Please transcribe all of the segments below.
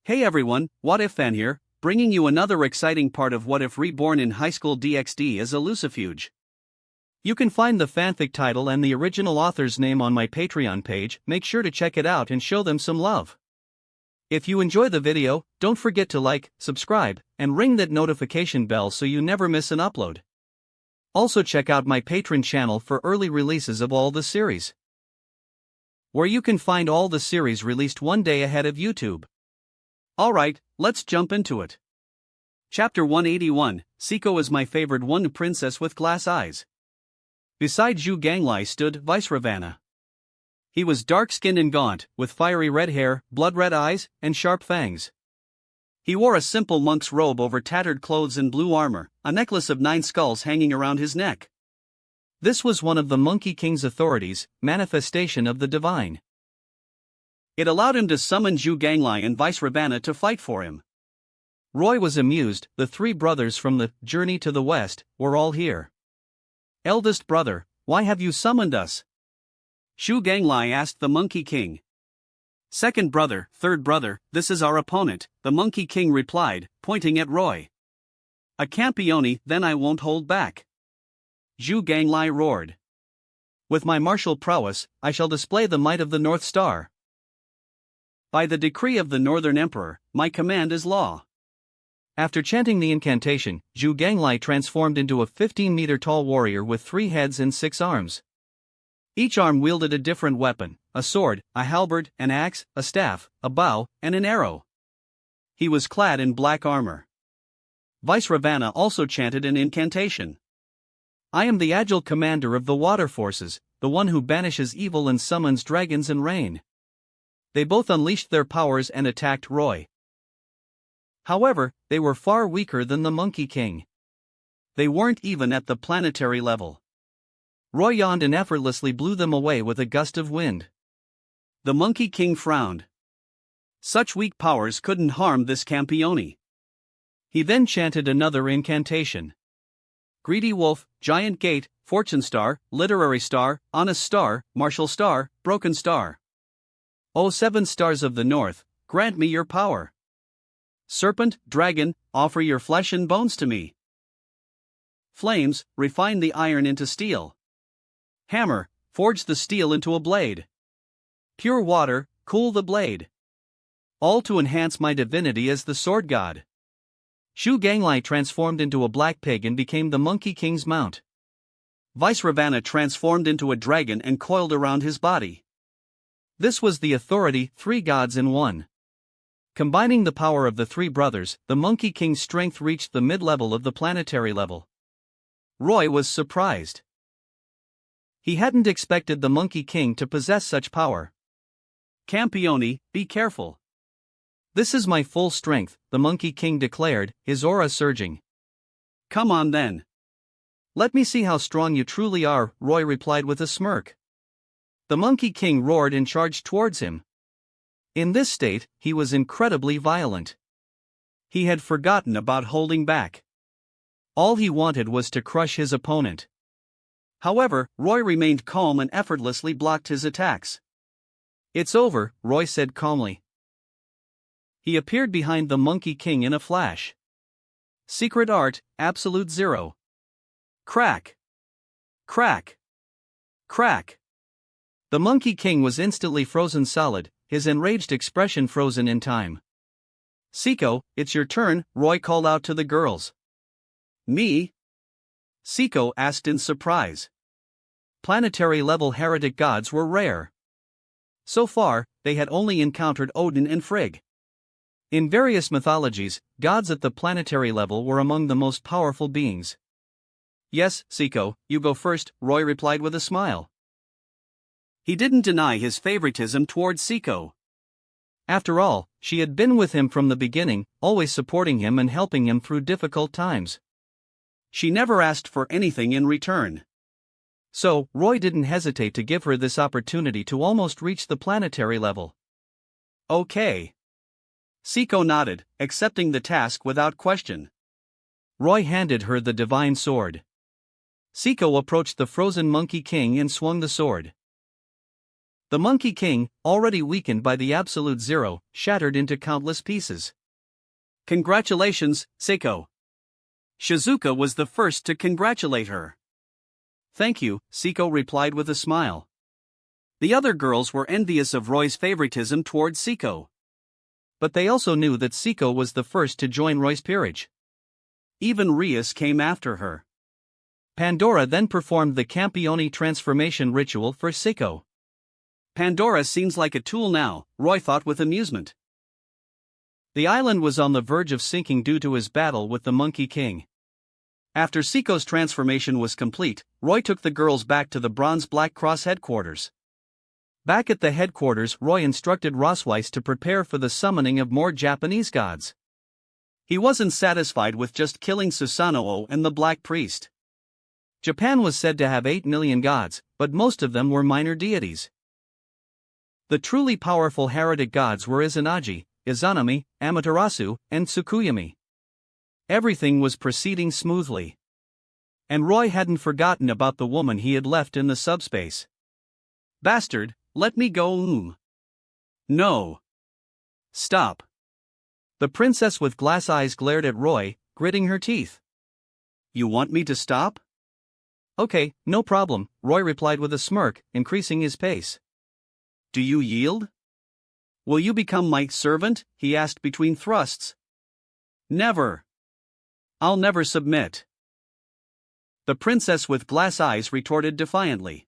Hey everyone, What If Fan here, bringing you another exciting part of What If Reborn in Highschool DxD as a Lucifuge. You can find the fanfic title and the original author's name on my Patreon page. Make sure to check it out and show them some love. If you enjoy the video, don't forget to like, subscribe, and ring that notification bell so you never miss an upload. Also check out my Patreon channel for early releases of all the series, where you can find all the series released one day ahead of YouTube. Alright, let's jump into it. Chapter 181, Siko is my favorite one princess with glass eyes. Beside Zhu Ganglai stood Vice Ravana. He was dark-skinned and gaunt, with fiery red hair, blood-red eyes, and sharp fangs. He wore a simple monk's robe over tattered clothes and blue armor, a necklace of 9 skulls hanging around his neck. This was one of the Monkey King's authorities, manifestation of the divine. It allowed him to summon Zhu Ganglai and Vice Ravana to fight for him. Roy was amused. The 3 brothers from the Journey to the West were all here. Eldest brother, why have you summoned us? Zhu Ganglai asked the Monkey King. Second brother, third brother, this is our opponent, the Monkey King replied, pointing at Roy. A campione, then I won't hold back. Zhu Ganglai roared. With my martial prowess, I shall display the might of the North Star. By the decree of the Northern Emperor, my command is law. After chanting the incantation, Zhu Ganglai transformed into a 15-meter-tall warrior with 3 heads and 6 arms. Each arm wielded a different weapon, a sword, a halberd, an axe, a staff, a bow, and an arrow. He was clad in black armor. Vice Ravana also chanted an incantation. I am the agile commander of the water forces, the one who banishes evil and summons dragons and rain. They both unleashed their powers and attacked Roy. However, they were far weaker than the Monkey King. They weren't even at the planetary level. Roy yawned and effortlessly blew them away with a gust of wind. The Monkey King frowned. Such weak powers couldn't harm this campione. He then chanted another incantation. Greedy Wolf, Giant Gate, Fortune Star, Literary Star, Honest Star, Martial Star, Broken Star. O 7 stars of the north, grant me your power. Serpent, dragon, offer your flesh and bones to me. Flames, refine the iron into steel. Hammer, forge the steel into a blade. Pure water, cool the blade. All to enhance my divinity as the sword god. Zhu Ganglai transformed into a black pig and became the Monkey King's mount. Vice Ravana transformed into a dragon and coiled around his body. This was the authority, 3 gods in one. Combining the power of the 3 brothers, the Monkey King's strength reached the mid-level of the planetary level. Roy was surprised. He hadn't expected the Monkey King to possess such power. Campione, be careful. This is my full strength, the Monkey King declared, his aura surging. Come on then. Let me see how strong you truly are, Roy replied with a smirk. The Monkey King roared and charged towards him. In this state, he was incredibly violent. He had forgotten about holding back. All he wanted was to crush his opponent. However, Roy remained calm and effortlessly blocked his attacks. It's over, Roy said calmly. He appeared behind the Monkey King in a flash. Secret art, absolute 0. Crack. Crack. Crack. The Monkey King was instantly frozen solid, his enraged expression frozen in time. Siko, it's your turn, Roy called out to the girls. Me? Siko asked in surprise. Planetary-level heretic gods were rare. So far, they had only encountered Odin and Frigg. In various mythologies, gods at the planetary level were among the most powerful beings. Yes, Siko, you go first, Roy replied with a smile. He didn't deny his favoritism towards Siko. After all, she had been with him from the beginning, always supporting him and helping him through difficult times. She never asked for anything in return. So, Roy didn't hesitate to give her this opportunity to almost reach the planetary level. Okay. Siko nodded, accepting the task without question. Roy handed her the divine sword. Siko approached the frozen Monkey King and swung the sword. The Monkey King, already weakened by the absolute zero, shattered into countless pieces. Congratulations, Seiko. Shizuka was the first to congratulate her. Thank you, Seiko replied with a smile. The other girls were envious of Roy's favoritism towards Seiko. But they also knew that Seiko was the first to join Roy's peerage. Even Rias came after her. Pandora then performed the Campione transformation ritual for Seiko. Pandora seems like a tool now, Roy thought with amusement. The island was on the verge of sinking due to his battle with the Monkey King. After Seiko's transformation was complete, Roy took the girls back to the Bronze Black Cross headquarters. Back at the headquarters, Roy instructed Rosweiss to prepare for the summoning of more Japanese gods. He wasn't satisfied with just killing Susanoo and the Black Priest. Japan was said to have 8 million gods, but most of them were minor deities. The truly powerful heretic gods were Izanagi, Izanami, Amaterasu, and Tsukuyomi. Everything was proceeding smoothly. And Roy hadn't forgotten about the woman he had left in the subspace. Bastard, let me go. No. Stop. The princess with glass eyes glared at Roy, gritting her teeth. You want me to stop? Okay, no problem, Roy replied with a smirk, increasing his pace. Do you yield? Will you become my servant? He asked between thrusts. Never. I'll never submit. The princess with glass eyes retorted defiantly.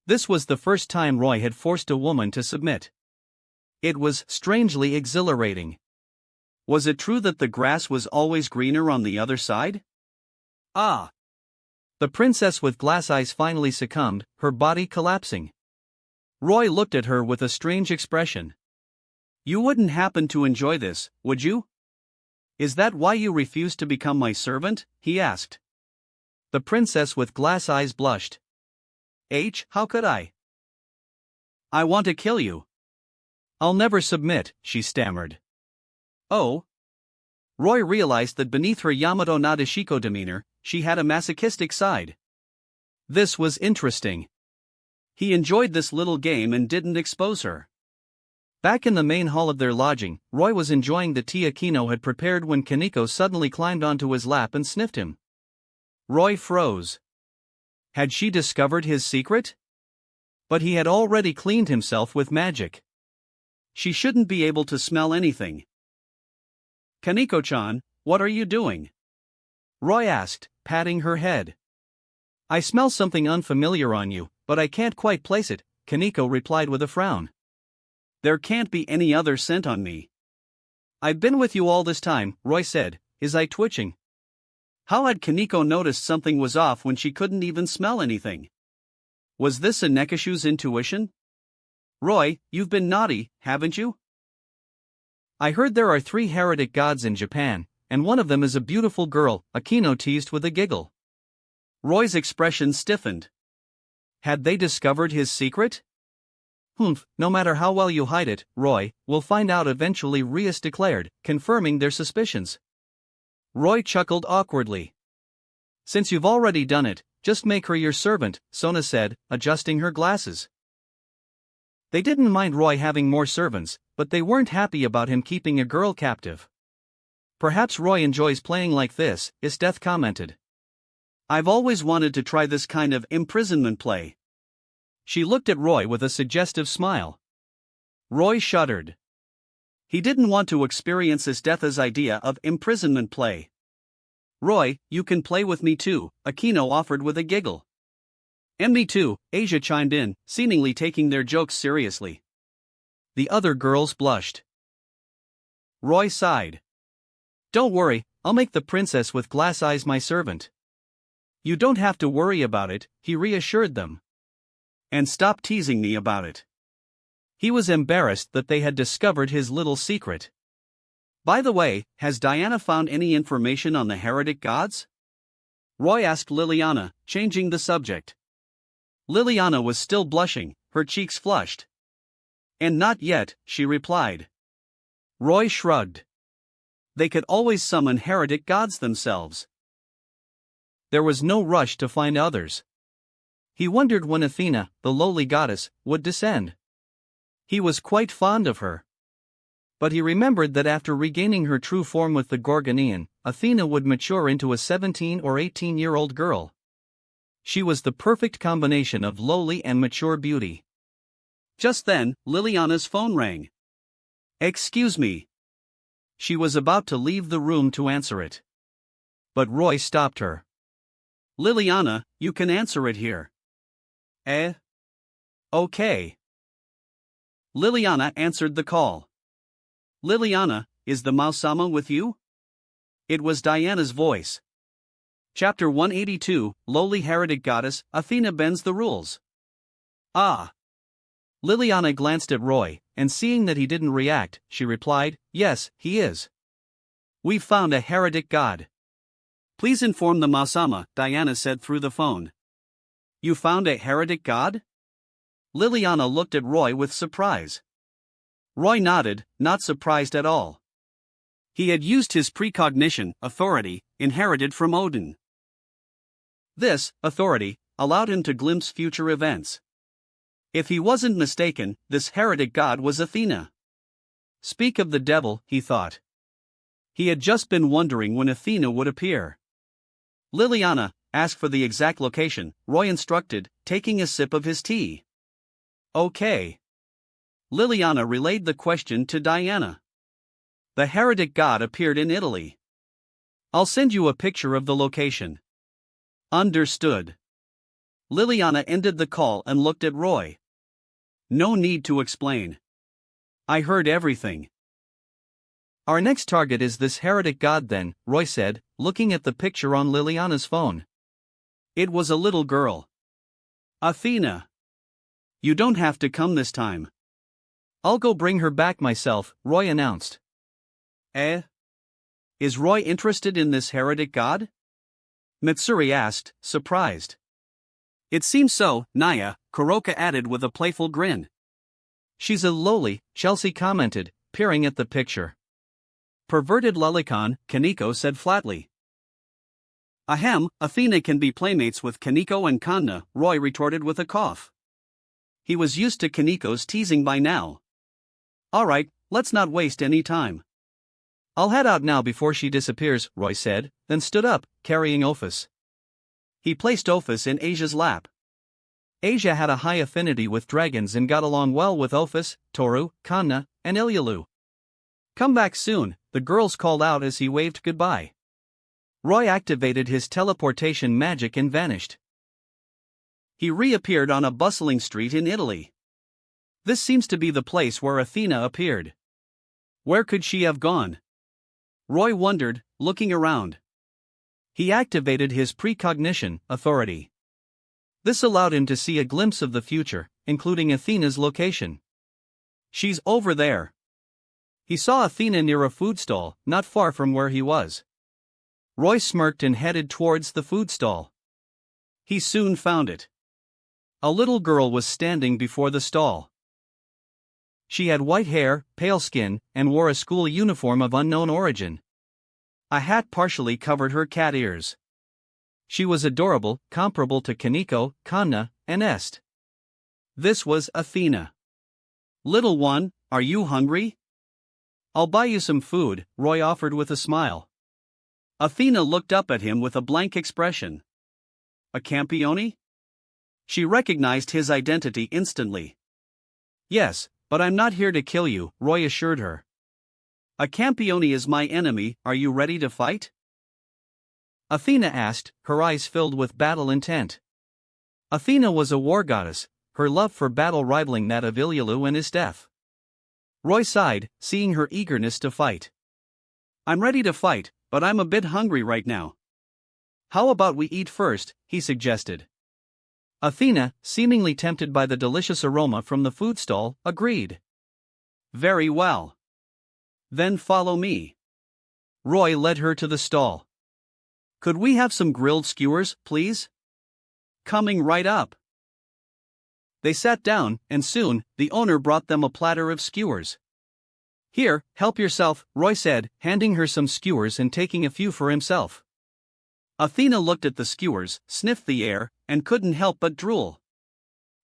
This was the first time Roy had forced a woman to submit. It was strangely exhilarating. Was it true that the grass was always greener on the other side? Ah! The princess with glass eyes finally succumbed, her body collapsing. Roy looked at her with a strange expression. You wouldn't happen to enjoy this, would you? Is that why you refused to become my servant? He asked. The princess with glass eyes blushed. How could I? I want to kill you. I'll never submit, she stammered. Oh? Roy realized that beneath her Yamato Nadeshiko demeanor, she had a masochistic side. This was interesting. He enjoyed this little game and didn't expose her. Back in the main hall of their lodging, Roy was enjoying the tea Akino had prepared when Kaneko suddenly climbed onto his lap and sniffed him. Roy froze. Had she discovered his secret? But he had already cleaned himself with magic. She shouldn't be able to smell anything. Kaneko-chan, what are you doing? Roy asked, patting her head. I smell something unfamiliar on you, but I can't quite place it, Kaneko replied with a frown. There can't be any other scent on me. I've been with you all this time, Roy said, his eye twitching. How had Kaneko noticed something was off when she couldn't even smell anything? Was this a Nekishu's intuition? Roy, you've been naughty, haven't you? I heard there are 3 heretic gods in Japan, and one of them is a beautiful girl, Akino teased with a giggle. Roy's expression stiffened. Had they discovered his secret? No matter how well you hide it, Roy, we'll find out eventually, Rias declared, confirming their suspicions. Roy chuckled awkwardly. Since you've already done it, just make her your servant, Sona said, adjusting her glasses. They didn't mind Roy having more servants, but they weren't happy about him keeping a girl captive. Perhaps Roy enjoys playing like this, Isdeth commented. I've always wanted to try this kind of imprisonment play. She looked at Roy with a suggestive smile. Roy shuddered. He didn't want to experience Isdeth's idea of imprisonment play. Roy, you can play with me too, Akino offered with a giggle. And me too, Asia chimed in, seemingly taking their jokes seriously. The other girls blushed. Roy sighed. Don't worry, I'll make the princess with glass eyes my servant. You don't have to worry about it, he reassured them. And stop teasing me about it. He was embarrassed that they had discovered his little secret. By the way, has Diana found any information on the heretic gods? Roy asked Liliana, changing the subject. Liliana was still blushing, her cheeks flushed. And not yet, she replied. Roy shrugged. They could always summon heretic gods themselves. There was no rush to find others. He wondered when Athena, the lowly goddess, would descend. He was quite fond of her. But he remembered that after regaining her true form with the Gorgonian, Athena would mature into a 17 or 18-year-old girl. She was the perfect combination of lowly and mature beauty. Just then, Liliana's phone rang. "Excuse me." She was about to leave the room to answer it. But Roy stopped her. "Liliana, you can answer it here." Okay." Liliana answered the call. "Liliana, is the Mausama with you?" It was Diana's voice. Chapter 182, Lowly Heretic Goddess, Athena Bends the Rules. Ah. Liliana glanced at Roy, and seeing that he didn't react, she replied, "Yes, he is. We've found a heretic god." "Please inform the Mausama," Diana said through the phone. "You found a heretic god?" Liliana looked at Roy with surprise. Roy nodded, not surprised at all. He had used his precognition, authority, inherited from Odin. This, authority, allowed him to glimpse future events. If he wasn't mistaken, this heretic god was Athena. Speak of the devil, he thought. He had just been wondering when Athena would appear. "Liliana, ask for the exact location," Roy instructed, taking a sip of his tea. "Okay." Liliana relayed the question to Diana. "The heretic god appeared in Italy. I'll send you a picture of the location." "Understood." Liliana ended the call and looked at Roy. "No need to explain. I heard everything." "Our next target is this heretic god then," Roy said, looking at the picture on Liliana's phone. It was a little girl. "Athena. You don't have to come this time. I'll go bring her back myself," Roy announced. Is Roy interested in this heretic god?" Mitsuri asked, surprised. "It seems so, Naya," Kuroka added with a playful grin. "She's a lowly," Chelsea commented, peering at the picture. "Perverted lolicon," Kaneko said flatly. "Ahem, Athena can be playmates with Kaneko and Kanna," Roy retorted with a cough. He was used to Kaneko's teasing by now. "Alright, let's not waste any time. I'll head out now before she disappears," Roy said, then stood up, carrying Ophis. He placed Ophis in Asia's lap. Asia had a high affinity with dragons and got along well with Ophis, Toru, Kanna, and Ilyalu. "Come back soon," the girls called out as he waved goodbye. Roy activated his teleportation magic and vanished. He reappeared on a bustling street in Italy. This seems to be the place where Athena appeared. Where could she have gone? Roy wondered, looking around. He activated his precognition, authority. This allowed him to see a glimpse of the future, including Athena's location. "She's over there." He saw Athena near a food stall, not far from where he was. Roy smirked and headed towards the food stall. He soon found it. A little girl was standing before the stall. She had white hair, pale skin, and wore a school uniform of unknown origin. A hat partially covered her cat ears. She was adorable, comparable to Kaneko, Kanna, and Est. This was Athena. "Little one, are you hungry? I'll buy you some food," Roy offered with a smile. Athena looked up at him with a blank expression. "A campione?" She recognized his identity instantly. "Yes, but I'm not here to kill you," Roy assured her. "A campione is my enemy, are you ready to fight?" Athena asked, her eyes filled with battle intent. Athena was a war goddess, her love for battle rivaling that of Ilyalu and his death. Roy sighed, seeing her eagerness to fight. "I'm ready to fight, but I'm a bit hungry right now. How about we eat first?" he suggested. Athena, seemingly tempted by the delicious aroma from the food stall, agreed. "Very well. Then follow me." Roy led her to the stall. "Could we have some grilled skewers, please?" "Coming right up." They sat down, and soon, the owner brought them a platter of skewers. "Here, help yourself," Roy said, handing her some skewers and taking a few for himself. Athena looked at the skewers, sniffed the air, and couldn't help but drool.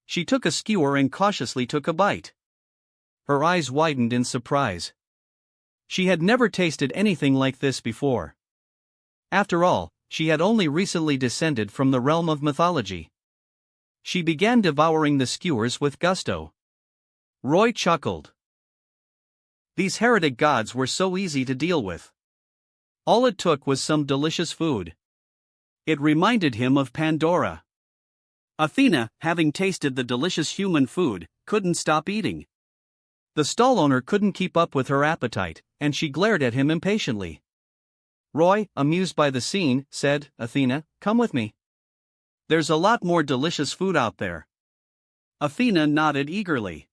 She took a skewer and cautiously took a bite. Her eyes widened in surprise. She had never tasted anything like this before. After all, she had only recently descended from the realm of mythology. She began devouring the skewers with gusto. Roy chuckled. These heretic gods were so easy to deal with. All it took was some delicious food. It reminded him of Pandora. Athena, having tasted the delicious human food, couldn't stop eating. The stall owner couldn't keep up with her appetite, and she glared at him impatiently. Roy, amused by the scene, said, "Athena, come with me. There's a lot more delicious food out there." Athena nodded eagerly.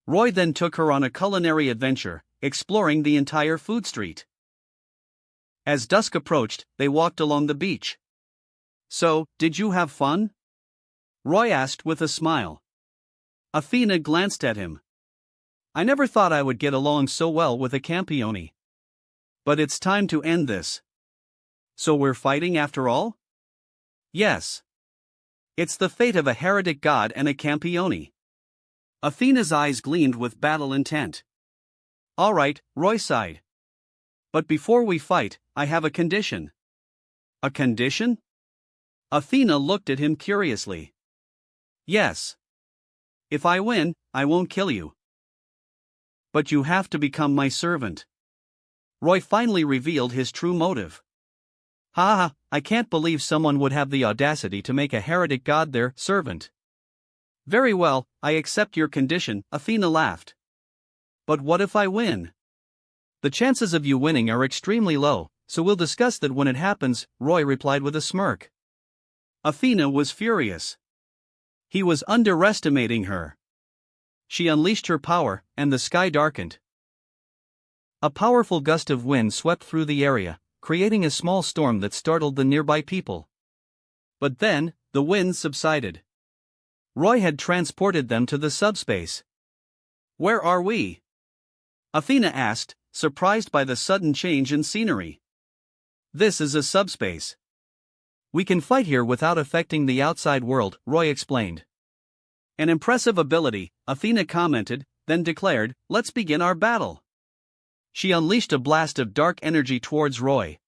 Roy then took her on a culinary adventure, exploring the entire food street. As dusk approached, they walked along the beach. "So, did you have fun?" Roy asked with a smile. Athena glanced at him. "I never thought I would get along so well with a campione. But it's time to end this." "So we're fighting after all?" "Yes. It's the fate of a heretic god and a campione." Athena's eyes gleamed with battle intent. "All right," Roy sighed. "But before we fight, I have a condition." "A condition?" Athena looked at him curiously. "Yes. If I win, I won't kill you. But you have to become my servant." Roy finally revealed his true motive. "Ha ha, I can't believe someone would have the audacity to make a heretic god their servant." "Very well, I accept your condition," Athena laughed. "But what if I win?" "The chances of you winning are extremely low, so we'll discuss that when it happens," Roy replied with a smirk. Athena was furious. He was underestimating her. She unleashed her power, and the sky darkened. A powerful gust of wind swept through the area, creating a small storm that startled the nearby people. But then, the wind subsided. Roy had transported them to the subspace. "Where are we?" Athena asked, surprised by the sudden change in scenery. "This is a subspace. We can fight here without affecting the outside world," Roy explained. "An impressive ability," Athena commented, then declared, "Let's begin our battle." She unleashed a blast of dark energy towards Roy.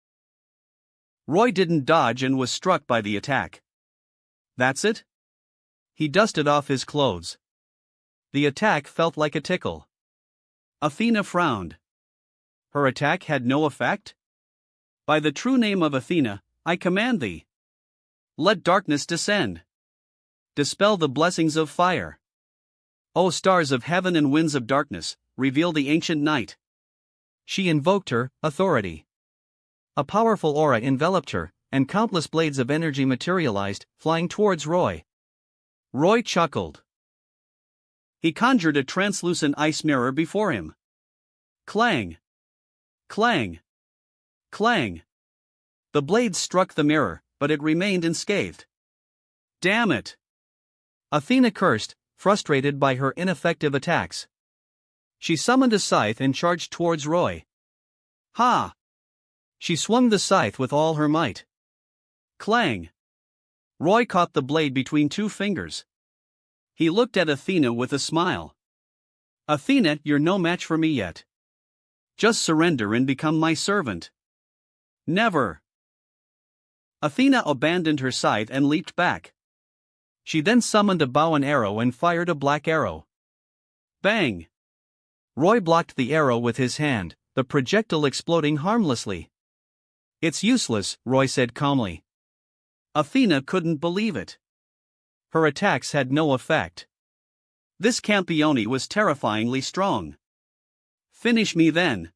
Roy didn't dodge and was struck by the attack. "That's it?" He dusted off his clothes. The attack felt like a tickle. Athena frowned. Her attack had no effect? "By the true name of Athena, I command thee. Let darkness descend. Dispel the blessings of fire. O stars of heaven and winds of darkness, reveal the ancient night." She invoked her authority. A powerful aura enveloped her, and countless blades of energy materialized, flying towards Roy. Roy chuckled. He conjured a translucent ice mirror before him. Clang! Clang! Clang! The blades struck the mirror, but it remained unscathed. "Damn it!" Athena cursed, frustrated by her ineffective attacks. She summoned a scythe and charged towards Roy. Ha! She swung the scythe with all her might. Clang! Roy caught the blade between two fingers. He looked at Athena with a smile. "Athena, you're no match for me yet. Just surrender and become my servant." "Never." Athena abandoned her scythe and leaped back. She then summoned a bow and arrow and fired a black arrow. Bang! Roy blocked the arrow with his hand, the projectile exploding harmlessly. "It's useless," Roy said calmly. Athena couldn't believe it. Her attacks had no effect. This campione was terrifyingly strong. "Finish me then."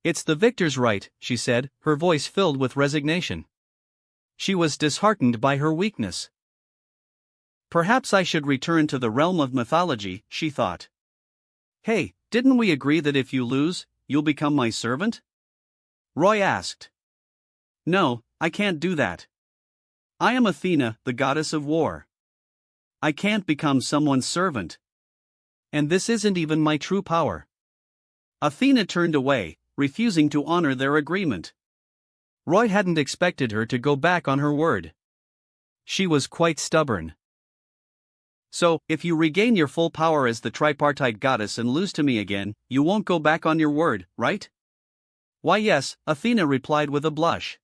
"It's the victor's right," she said, her voice filled with resignation. She was disheartened by her weakness. Perhaps I should return to the realm of mythology, she thought. "Hey, didn't we agree that if you lose, you'll become my servant?" Roy asked. "No, I can't do that. I am Athena, the goddess of war. I can't become someone's servant. And this isn't even my true power." Athena turned away, refusing to honor their agreement. Roy hadn't expected her to go back on her word. She was quite stubborn. So, if you regain your full power as the tripartite goddess and lose to me again, you won't go back on your word, right? Why yes, Athena replied with a blush.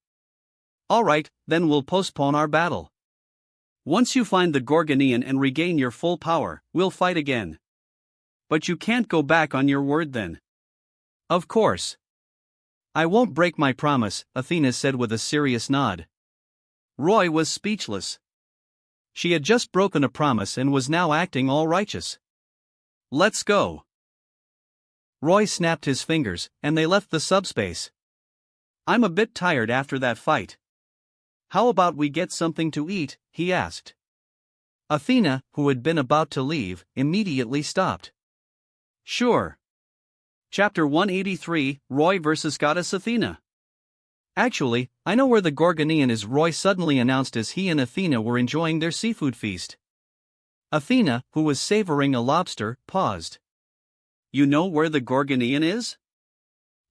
Alright, then we'll postpone our battle. Once you find the Gorgonean and regain your full power, we'll fight again. But you can't go back on your word then. Of course. I won't break my promise, Athena said with a serious nod. Roy was speechless. She had just broken a promise and was now acting all righteous. Let's go. Roy snapped his fingers, and they left the subspace. I'm a bit tired after that fight. How about we get something to eat, he asked. Athena, who had been about to leave, immediately stopped. Sure. Chapter 183, Roy vs. Goddess Athena. Actually, I know where the Gorgonean is, Roy suddenly announced as he and Athena were enjoying their seafood feast. Athena, who was savoring a lobster, paused. You know where the Gorgonean is?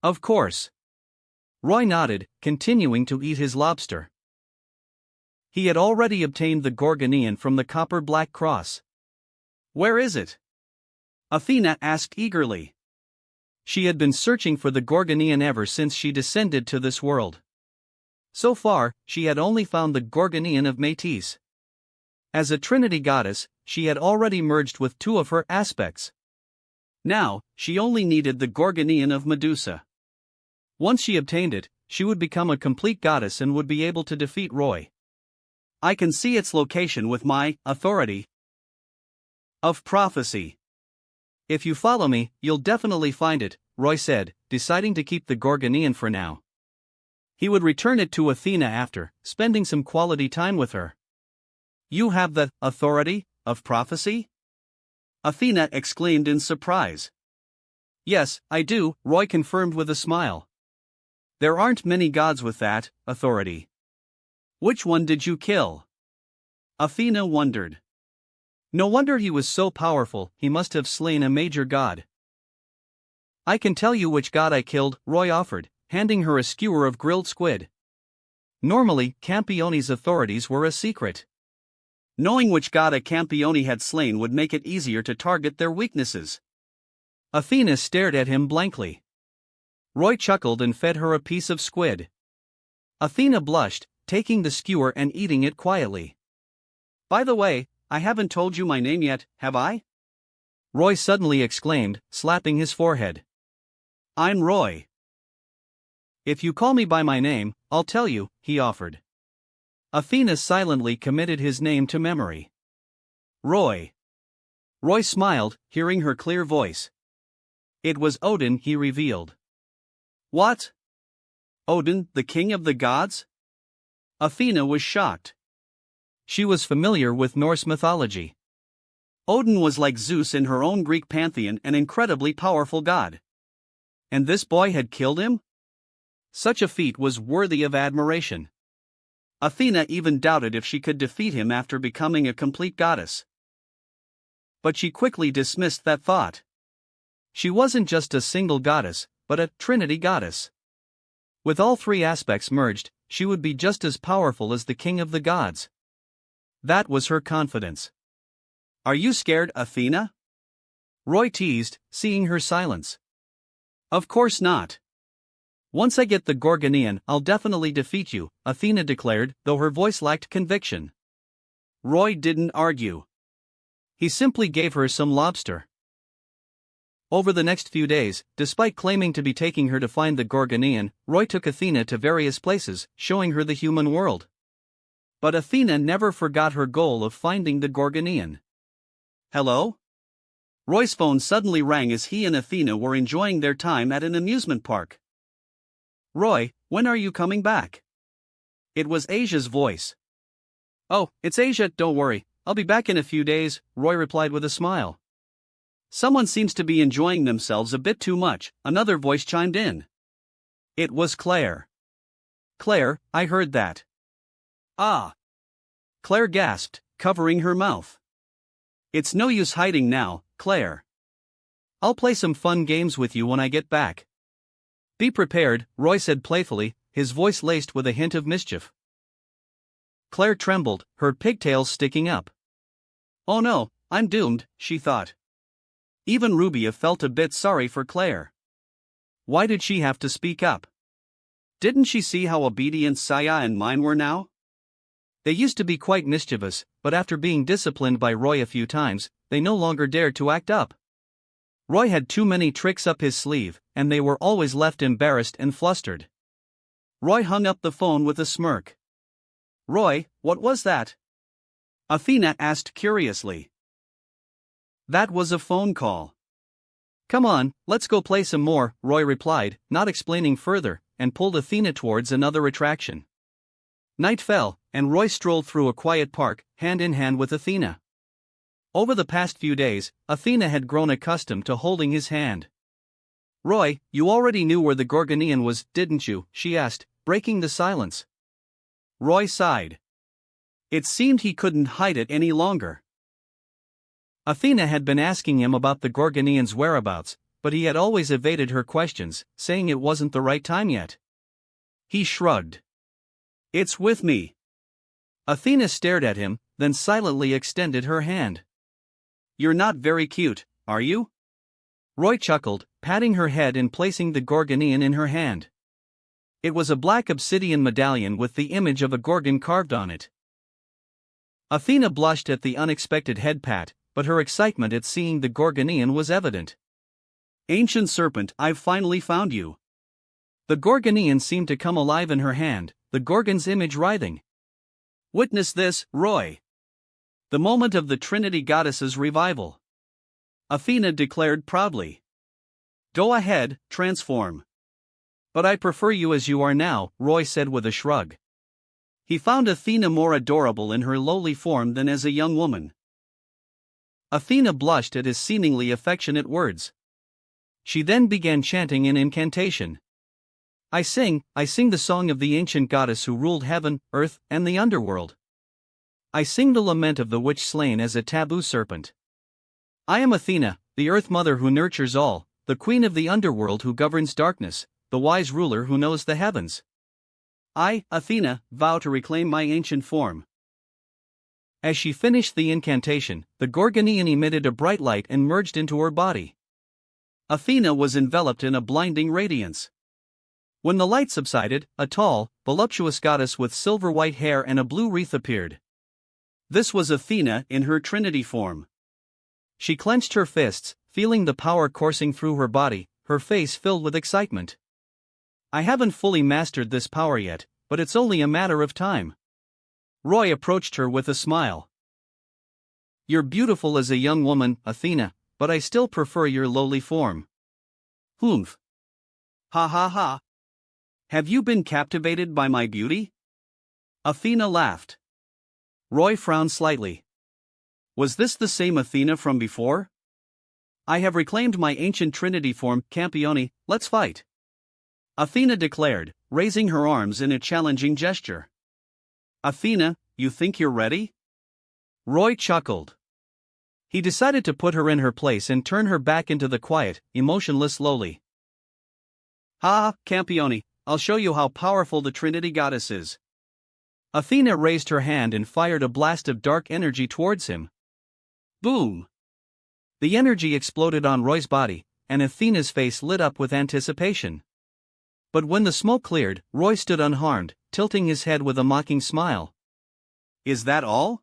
Of course. Roy nodded, continuing to eat his lobster. He had already obtained the Gorgonean from the copper black cross. Where is it? Athena asked eagerly. She had been searching for the Gorgonean ever since she descended to this world. So far, she had only found the Gorgonean of Métis. As a Trinity goddess, she had already merged with two of her aspects. Now, she only needed the Gorgonean of Medusa. Once she obtained it, she would become a complete goddess and would be able to defeat Roy. I can see its location with my authority of prophecy. If you follow me, you'll definitely find it, Roy said, deciding to keep the Gorgonean for now. He would return it to Athena after spending some quality time with her. You have the authority of prophecy? Athena exclaimed in surprise. Yes, I do, Roy confirmed with a smile. There aren't many gods with that authority. Which one did you kill? Athena wondered. No wonder he was so powerful, he must have slain a major god. I can tell you which god I killed, Roy offered, handing her a skewer of grilled squid. Normally, Campione's authorities were a secret. Knowing which god a Campione had slain would make it easier to target their weaknesses. Athena stared at him blankly. Roy chuckled and fed her a piece of squid. Athena blushed, taking the skewer and eating it quietly. By the way, I haven't told you my name yet, have I? Roy suddenly exclaimed, slapping his forehead. I'm Roy. If you call me by my name, I'll tell you, he offered. Athena silently committed his name to memory. Roy. Roy smiled, hearing her clear voice. It was Odin, he revealed. What? Odin, the king of the gods? Athena was shocked. She was familiar with Norse mythology. Odin was like Zeus in her own Greek pantheon, an incredibly powerful god. And this boy had killed him? Such a feat was worthy of admiration. Athena even doubted if she could defeat him after becoming a complete goddess. But she quickly dismissed that thought. She wasn't just a single goddess, but a Trinity goddess. With all three aspects merged, she would be just as powerful as the king of the gods. That was her confidence. Are you scared, Athena? Roy teased, seeing her silence. Of course not. Once I get the Gorgonean, I'll definitely defeat you, Athena declared, though her voice lacked conviction. Roy didn't argue. He simply gave her some lobster. Over the next few days, despite claiming to be taking her to find the Gorgonean, Roy took Athena to various places, showing her the human world. But Athena never forgot her goal of finding the Gorgonean. Hello? Roy's phone suddenly rang as he and Athena were enjoying their time at an amusement park. Roy, when are you coming back? It was Asia's voice. Oh, it's Asia, don't worry, I'll be back in a few days, Roy replied with a smile. Someone seems to be enjoying themselves a bit too much, another voice chimed in. It was Claire. Claire, I heard that. Ah! Claire gasped, covering her mouth. It's no use hiding now, Claire. I'll play some fun games with you when I get back. Be prepared, Roy said playfully, his voice laced with a hint of mischief. Claire trembled, her pigtails sticking up. Oh no, I'm doomed, she thought. Even Rubia felt a bit sorry for Claire. Why did she have to speak up? Didn't she see how obedient Saya and mine were now? They used to be quite mischievous, but after being disciplined by Roy a few times, they no longer dared to act up. Roy had too many tricks up his sleeve, and they were always left embarrassed and flustered. Roy hung up the phone with a smirk. Roy, what was that? Athena asked curiously. That was a phone call. Come on, let's go play some more, Roy replied, not explaining further, and pulled Athena towards another attraction. Night fell, and Roy strolled through a quiet park, hand in hand with Athena. Over the past few days, Athena had grown accustomed to holding his hand. Roy, you already knew where the Gorgonian was, didn't you? She asked, breaking the silence. Roy sighed. It seemed he couldn't hide it any longer. Athena had been asking him about the Gorgonian's whereabouts, but he had always evaded her questions, saying it wasn't the right time yet. He shrugged. It's with me. Athena stared at him, then silently extended her hand. You're not very cute, are you? Roy chuckled, patting her head and placing the Gorgonian in her hand. It was a black obsidian medallion with the image of a Gorgon carved on it. Athena blushed at the unexpected head pat, but her excitement at seeing the Gorgonian was evident. Ancient serpent, I've finally found you. The Gorgonian seemed to come alive in her hand, the Gorgon's image writhing. Witness this, Roy. The moment of the Trinity Goddess's revival. Athena declared proudly. Go ahead, transform. But I prefer you as you are now, Roy said with a shrug. He found Athena more adorable in her lowly form than as a young woman. Athena blushed at his seemingly affectionate words. She then began chanting an incantation. I sing the song of the ancient goddess who ruled heaven, earth, and the underworld. I sing the lament of the witch slain as a taboo serpent. I am Athena, the earth mother who nurtures all, the queen of the underworld who governs darkness, the wise ruler who knows the heavens. I, Athena, vow to reclaim my ancient form. As she finished the incantation, the Gorgonian emitted a bright light and merged into her body. Athena was enveloped in a blinding radiance. When the light subsided, a tall, voluptuous goddess with silver-white hair and a blue wreath appeared. This was Athena in her Trinity form. She clenched her fists, feeling the power coursing through her body, her face filled with excitement. I haven't fully mastered this power yet, but it's only a matter of time. Roy approached her with a smile. You're beautiful as a young woman, Athena, but I still prefer your lowly form. Humph. Ha ha ha. Have you been captivated by my beauty? Athena laughed. Roy frowned slightly. Was this the same Athena from before? I have reclaimed my ancient Trinity form, Campione, let's fight. Athena declared, raising her arms in a challenging gesture. Athena, you think you're ready? Roy chuckled. He decided to put her in her place and turn her back into the quiet, emotionless lowly. Ha, Campione, I'll show you how powerful the Trinity Goddess is. Athena raised her hand and fired a blast of dark energy towards him. Boom! The energy exploded on Roy's body, and Athena's face lit up with anticipation. But when the smoke cleared, Roy stood unharmed, tilting his head with a mocking smile. Is that all?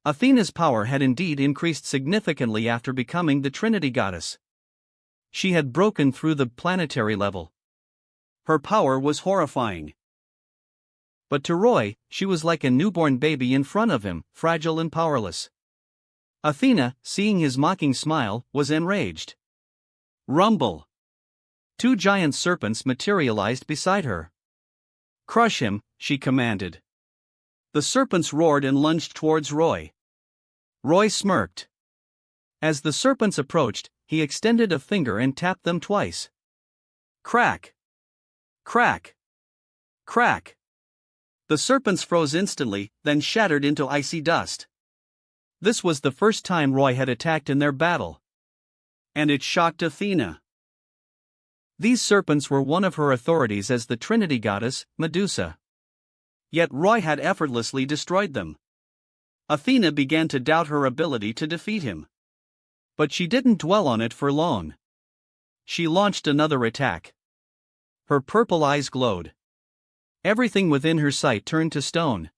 Athena's power had indeed increased significantly after becoming the Trinity Goddess. She had broken through the planetary level. Her power was horrifying. But to Roy, she was like a newborn baby in front of him, fragile and powerless. Athena, seeing his mocking smile, was enraged. Rumble! 2 giant serpents materialized beside her. Crush him, she commanded. The serpents roared and lunged towards Roy. Roy smirked. As the serpents approached, he extended a finger and tapped them twice. Crack! Crack! Crack! The serpents froze instantly, then shattered into icy dust. This was the first time Roy had attacked in their battle. And it shocked Athena. These serpents were one of her authorities as the Trinity Goddess, Medusa. Yet Roy had effortlessly destroyed them. Athena began to doubt her ability to defeat him. But she didn't dwell on it for long. She launched another attack. Her purple eyes glowed. Everything within her sight turned to stone.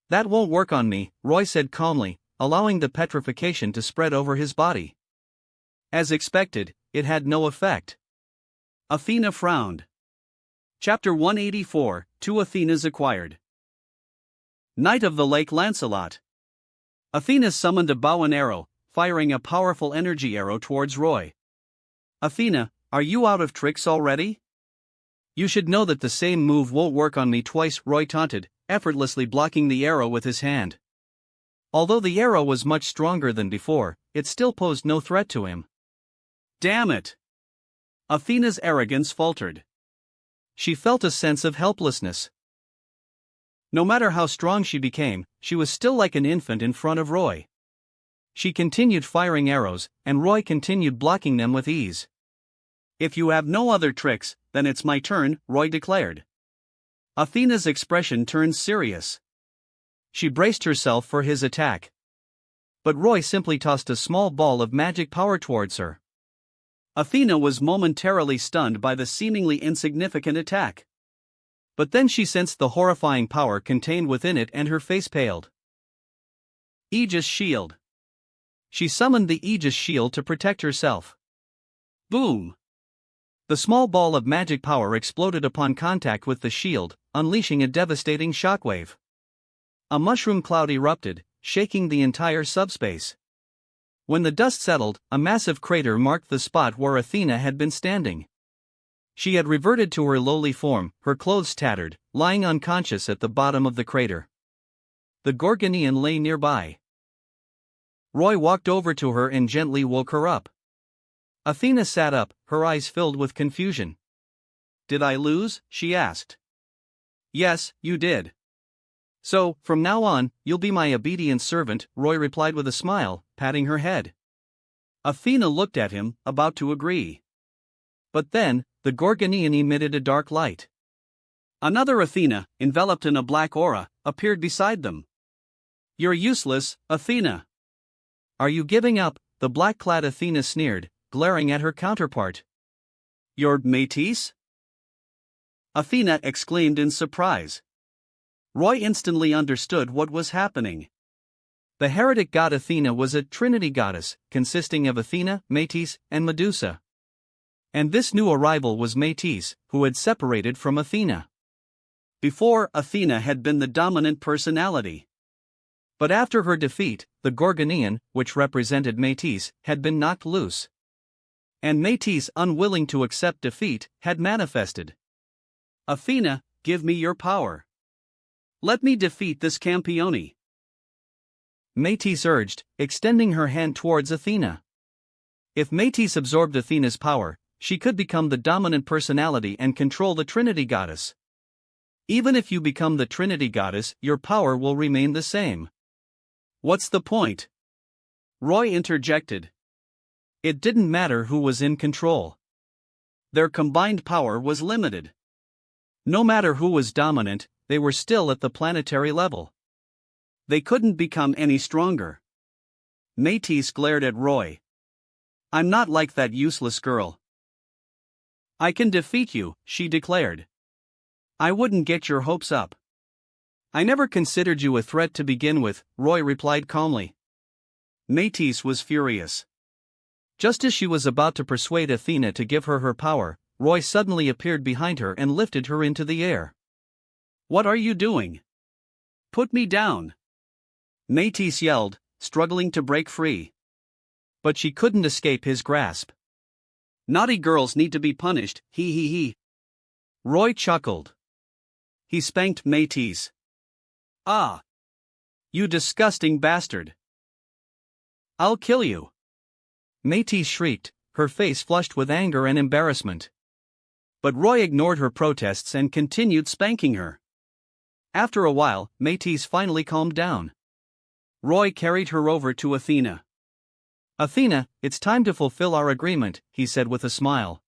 "That won't work on me," Roy said calmly, allowing the petrification to spread over his body. As expected, it had no effect. Athena frowned. Chapter 184, Two Athenas Acquired. Knight of the Lake Lancelot. Athena summoned a bow and arrow, firing a powerful energy arrow towards Roy. "Athena, are you out of tricks already? You should know that the same move won't work on me twice," Roy taunted, effortlessly blocking the arrow with his hand. Although the arrow was much stronger than before, it still posed no threat to him. "Damn it!" Athena's arrogance faltered. She felt a sense of helplessness. No matter how strong she became, she was still like an infant in front of Roy. She continued firing arrows, and Roy continued blocking them with ease. "If you have no other tricks, then it's my turn," Roy declared. Athena's expression turned serious. She braced herself for his attack. But Roy simply tossed a small ball of magic power towards her. Athena was momentarily stunned by the seemingly insignificant attack. But then she sensed the horrifying power contained within it and her face paled. Aegis Shield. She summoned the Aegis Shield to protect herself. Boom! The small ball of magic power exploded upon contact with the shield, unleashing a devastating shockwave. A mushroom cloud erupted, shaking the entire subspace. When the dust settled, a massive crater marked the spot where Athena had been standing. She had reverted to her lowly form, her clothes tattered, lying unconscious at the bottom of the crater. The Gorgonean lay nearby. Roy walked over to her and gently woke her up. Athena sat up, her eyes filled with confusion. "Did I lose?" she asked. "Yes, you did. So, from now on, you'll be my obedient servant," Roy replied with a smile, patting her head. Athena looked at him, about to agree. But then, the Gorgonean emitted a dark light. Another Athena, enveloped in a black aura, appeared beside them. "You're useless, Athena." "Are you giving up?" the black-clad Athena sneered, glaring at her counterpart. "Your métis?" Athena exclaimed in surprise. Roy instantly understood what was happening. The heretic god Athena was a trinity goddess, consisting of Athena, Métis, and Medusa. And this new arrival was Métis, who had separated from Athena. Before, Athena had been the dominant personality. But after her defeat, the Gorgonean, which represented Métis, had been knocked loose. And Métis, unwilling to accept defeat, had manifested. "Athena, give me your power. Let me defeat this Campione." Métis urged, extending her hand towards Athena. If Métis absorbed Athena's power, she could become the dominant personality and control the Trinity Goddess. Even if you become the Trinity Goddess, your power will remain the same. "What's the point?" Roy interjected. It didn't matter who was in control. Their combined power was limited. No matter who was dominant, they were still at the planetary level. They couldn't become any stronger. Métis glared at Roy. "I'm not like that useless girl." "I can defeat you," she declared. "I wouldn't get your hopes up." "I never considered you a threat to begin with," Roy replied calmly. Métis was furious. Just as she was about to persuade Athena to give her power, Roy suddenly appeared behind her and lifted her into the air. "What are you doing? Put me down!" Métis yelled, struggling to break free. But she couldn't escape his grasp. "Naughty girls need to be punished, he. Roy chuckled. He spanked Métis. "Ah! You disgusting bastard! I'll kill you!" Métis shrieked, her face flushed with anger and embarrassment. But Roy ignored her protests and continued spanking her. After a while, Métis finally calmed down. Roy carried her over to Athena. "Athena, it's time to fulfill our agreement," he said with a smile.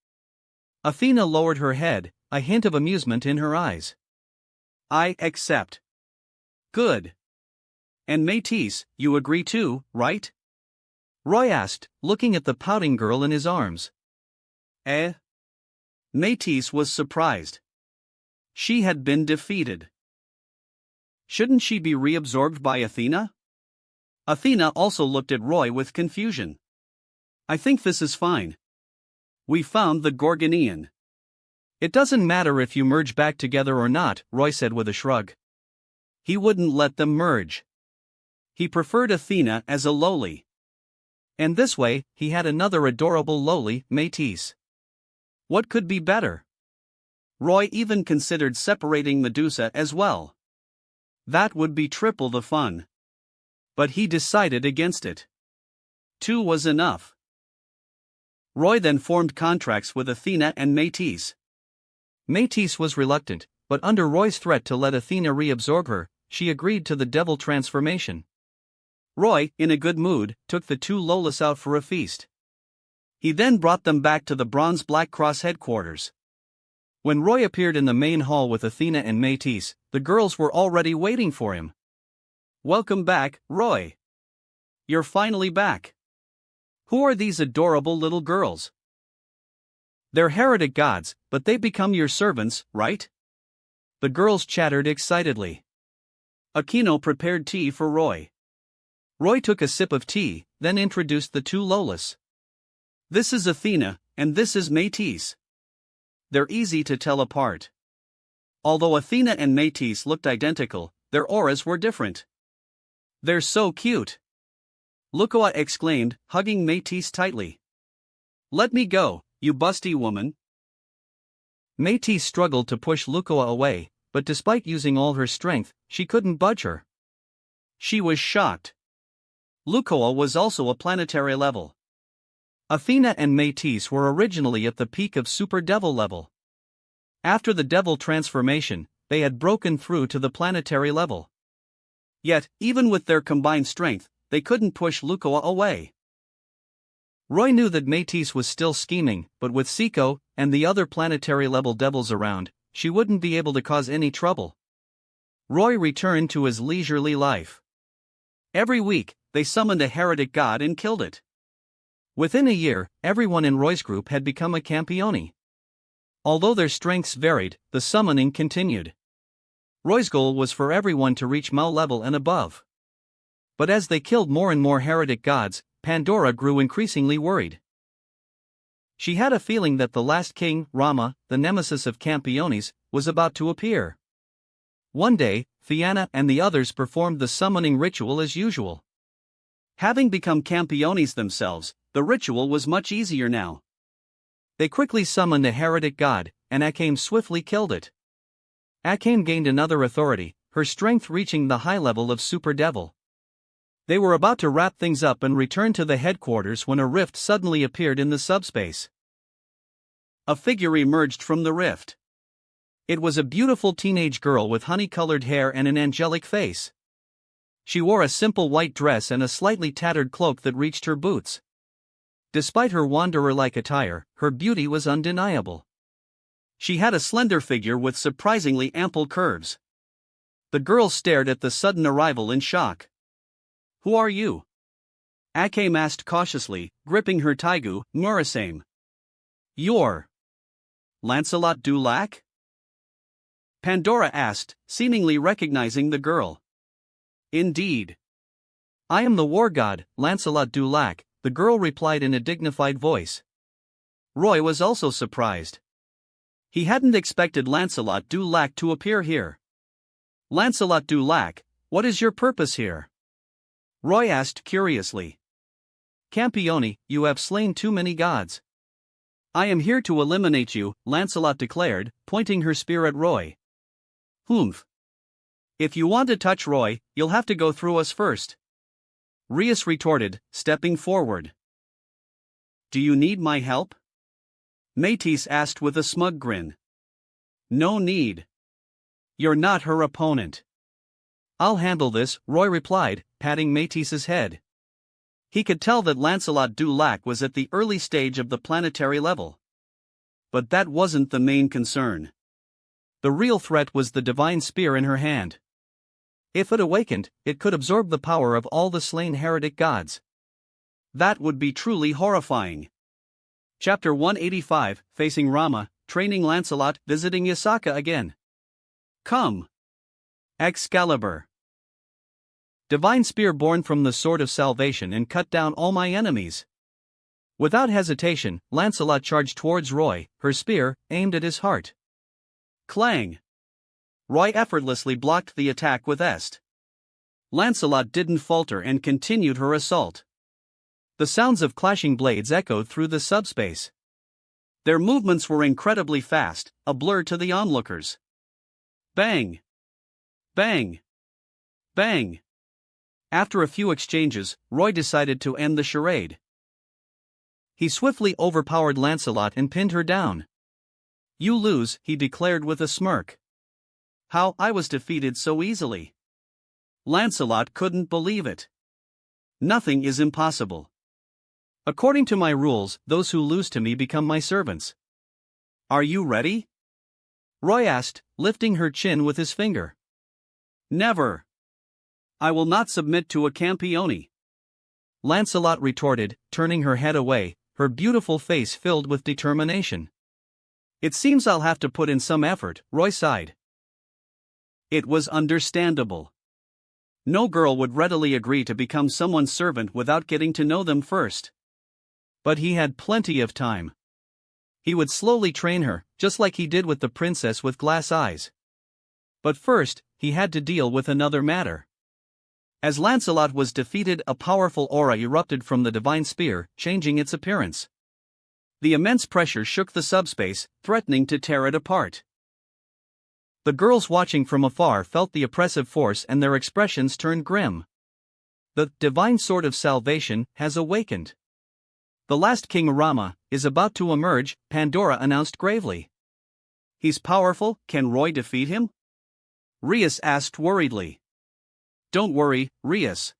Athena lowered her head, a hint of amusement in her eyes. I accept. Good. And Métis, you agree too, right? Roy asked, looking at the pouting girl in his arms. Eh? Métis was surprised. She had been defeated. Shouldn't she be reabsorbed by Athena? Athena also looked at Roy with confusion. I think this is fine. We found the Gorgonian. It doesn't matter if you merge back together or not, Roy said with a shrug. He wouldn't let them merge. He preferred Athena as a lowly. And this way, he had another adorable lowly, Métis. What could be better? Roy even considered separating Medusa as well. That would be triple the fun. But he decided against it. 2 was enough. Roy then formed contracts with Athena and Métis. Métis was reluctant, but under Roy's threat to let Athena reabsorb her, she agreed to the devil transformation. Roy, in a good mood, took the 2 Lolas out for a feast. He then brought them back to the Bronze Black Cross headquarters. When Roy appeared in the main hall with Athena and Métis, the girls were already waiting for him. Welcome back, Roy. You're finally back. Who are these adorable little girls? They're heretic gods, but they become your servants, right? The girls chattered excitedly. Aquino prepared tea for Roy. Roy took a sip of tea, then introduced the 2 Lolas. This is Athena, and this is Métis. They're easy to tell apart. Although Athena and Métis looked identical, their auras were different. They're so cute. Lucoa exclaimed, hugging Métis tightly. Let me go, you busty woman. Métis struggled to push Lucoa away, but despite using all her strength, she couldn't budge her. She was shocked. Lucoa was also a planetary level. Athena and Métis were originally at the peak of Super Devil level. After the devil transformation, they had broken through to the planetary level. Yet, even with their combined strength, they couldn't push Lucoa away. Roy knew that Métis was still scheming, but with Seiko and the other planetary level devils around, she wouldn't be able to cause any trouble. Roy returned to his leisurely life. Every week, they summoned a heretic god and killed it. Within a year, everyone in Roy's group had become a Campione. Although their strengths varied, the summoning continued. Roy's goal was for everyone to reach Mao level and above. But as they killed more and more heretic gods, Pandora grew increasingly worried. She had a feeling that the last king, Rama, the nemesis of Campiones, was about to appear. One day, Fianna and the others performed the summoning ritual as usual. Having become Campiones themselves, the ritual was much easier now. They quickly summoned a heretic god, and Akame swiftly killed it. Akame gained another authority, her strength reaching the high level of Super Devil. They were about to wrap things up and return to the headquarters when a rift suddenly appeared in the subspace. A figure emerged from the rift. It was a beautiful teenage girl with honey-colored hair and an angelic face. She wore a simple white dress and a slightly tattered cloak that reached her boots. Despite her wanderer-like attire, her beauty was undeniable. She had a slender figure with surprisingly ample curves. The girl stared at the sudden arrival in shock. Who are you? Akame asked cautiously, gripping her taigu, Murasame. You're Lancelot du Lac? Pandora asked, seemingly recognizing the girl. Indeed. I am the war god, Lancelot du Lac, the girl replied in a dignified voice. Roy was also surprised. He hadn't expected Lancelot du Lac to appear here. Lancelot du Lac, what is your purpose here? Roy asked curiously. Campione, you have slain too many gods. I am here to eliminate you, Lancelot declared, pointing her spear at Roy. Humph. If you want to touch Roy, you'll have to go through us first. Rias retorted, stepping forward. Do you need my help? Métis asked with a smug grin. No need. You're not her opponent. I'll handle this, Roy replied, patting Métis's head. He could tell that Lancelot du Lac was at the early stage of the planetary level. But that wasn't the main concern. The real threat was the divine spear in her hand. If it awakened, it could absorb the power of all the slain heretic gods. That would be truly horrifying. Chapter 185, Facing Rama, Training Lancelot, Visiting Yasaka Again. Come! Excalibur. Divine spear born from the sword of salvation and cut down all my enemies. Without hesitation, Lancelot charged towards Roy, her spear, aimed at his heart. Clang! Roy effortlessly blocked the attack with Est. Lancelot didn't falter and continued her assault. The sounds of clashing blades echoed through the subspace. Their movements were incredibly fast, a blur to the onlookers. Bang! Bang! Bang! After a few exchanges, Roy decided to end the charade. He swiftly overpowered Lancelot and pinned her down. You lose, he declared with a smirk. How I was defeated so easily. Lancelot couldn't believe it. Nothing is impossible. According to my rules, those who lose to me become my servants. Are you ready? Roy asked, lifting her chin with his finger. Never. I will not submit to a campione. Lancelot retorted, turning her head away, her beautiful face filled with determination. It seems I'll have to put in some effort, Roy sighed. It was understandable. No girl would readily agree to become someone's servant without getting to know them first. But he had plenty of time. He would slowly train her, just like he did with the princess with glass eyes. But first, he had to deal with another matter. As Lancelot was defeated, a powerful aura erupted from the divine spear, changing its appearance. The immense pressure shook the subspace, threatening to tear it apart. The girls watching from afar felt the oppressive force and their expressions turned grim. The divine sword of salvation has awakened. The last king Rama is about to emerge, Pandora announced gravely. He's powerful, can Roy defeat him? Rias asked worriedly. Don't worry, Rias.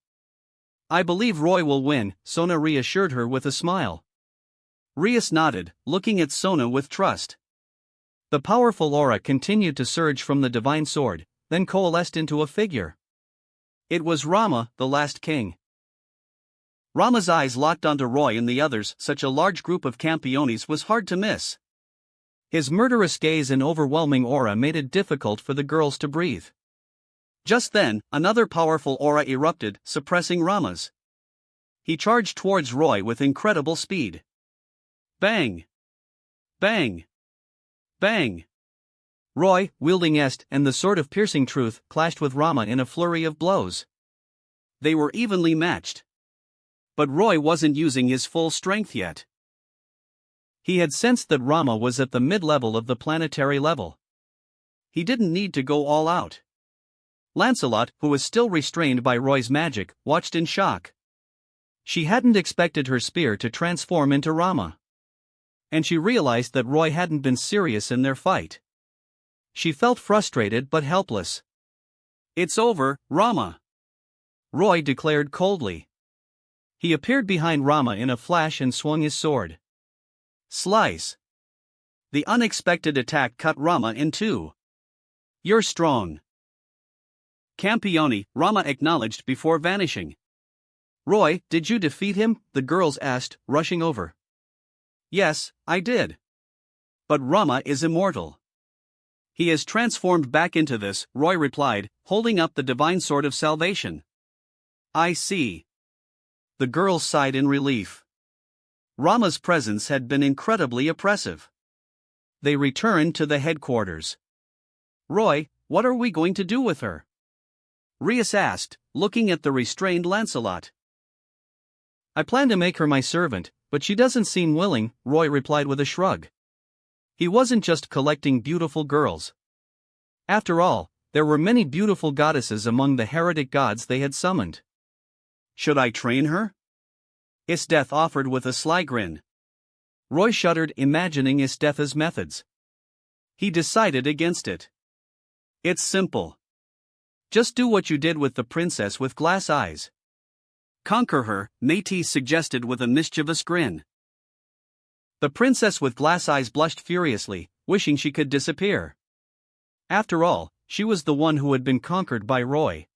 I believe Roy will win, Sona reassured her with a smile. Rias nodded, looking at Sona with trust. The powerful aura continued to surge from the divine sword, then coalesced into a figure. It was Rama, the last king. Rama's eyes locked onto Roy and the others. Such a large group of campiones was hard to miss. His murderous gaze and overwhelming aura made it difficult for the girls to breathe. Just then, another powerful aura erupted, suppressing Rama's. He charged towards Roy with incredible speed. Bang! Bang! Bang! Roy, wielding Est and the sword of piercing truth, clashed with Rama in a flurry of blows. They were evenly matched. But Roy wasn't using his full strength yet. He had sensed that Rama was at the mid-level of the planetary level. He didn't need to go all out. Lancelot, who was still restrained by Roy's magic, watched in shock. She hadn't expected her spear to transform into Rama. And she realized that Roy hadn't been serious in their fight. She felt frustrated but helpless. It's over, Rama. Roy declared coldly. He appeared behind Rama in a flash and swung his sword. Slice. The unexpected attack cut Rama in two. You're strong. Campione, Rama acknowledged before vanishing. Roy, did you defeat him? The girls asked, rushing over. Yes, I did. But Rama is immortal. He is transformed back into this, Roy replied, holding up the divine sword of salvation. I see. The girls sighed in relief. Rama's presence had been incredibly oppressive. They returned to the headquarters. Roy, what are we going to do with her? Rias asked, looking at the restrained Lancelot. I plan to make her my servant, but she doesn't seem willing, Roy replied with a shrug. He wasn't just collecting beautiful girls. After all, there were many beautiful goddesses among the heretic gods they had summoned. Should I train her? Isdeth offered with a sly grin. Roy shuddered, imagining Isdeth's methods. He decided against it. It's simple. Just do what you did with the princess with glass eyes. Conquer her, Métis suggested with a mischievous grin. The princess with glass eyes blushed furiously, wishing she could disappear. After all, she was the one who had been conquered by Roy.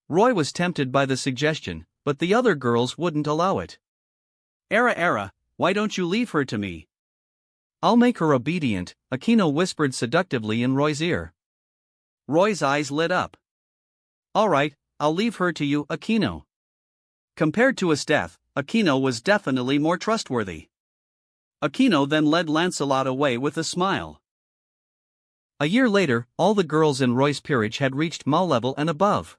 Roy was tempted by the suggestion, but the other girls wouldn't allow it. Era, why don't you leave her to me? I'll make her obedient, Aquino whispered seductively in Roy's ear. Roy's eyes lit up. Alright, I'll leave her to you, Aquino. Compared to Esteth, Aquino was definitely more trustworthy. Aquino then led Lancelot away with a smile. A year later, all the girls in Roy's peerage had reached Maul level and above.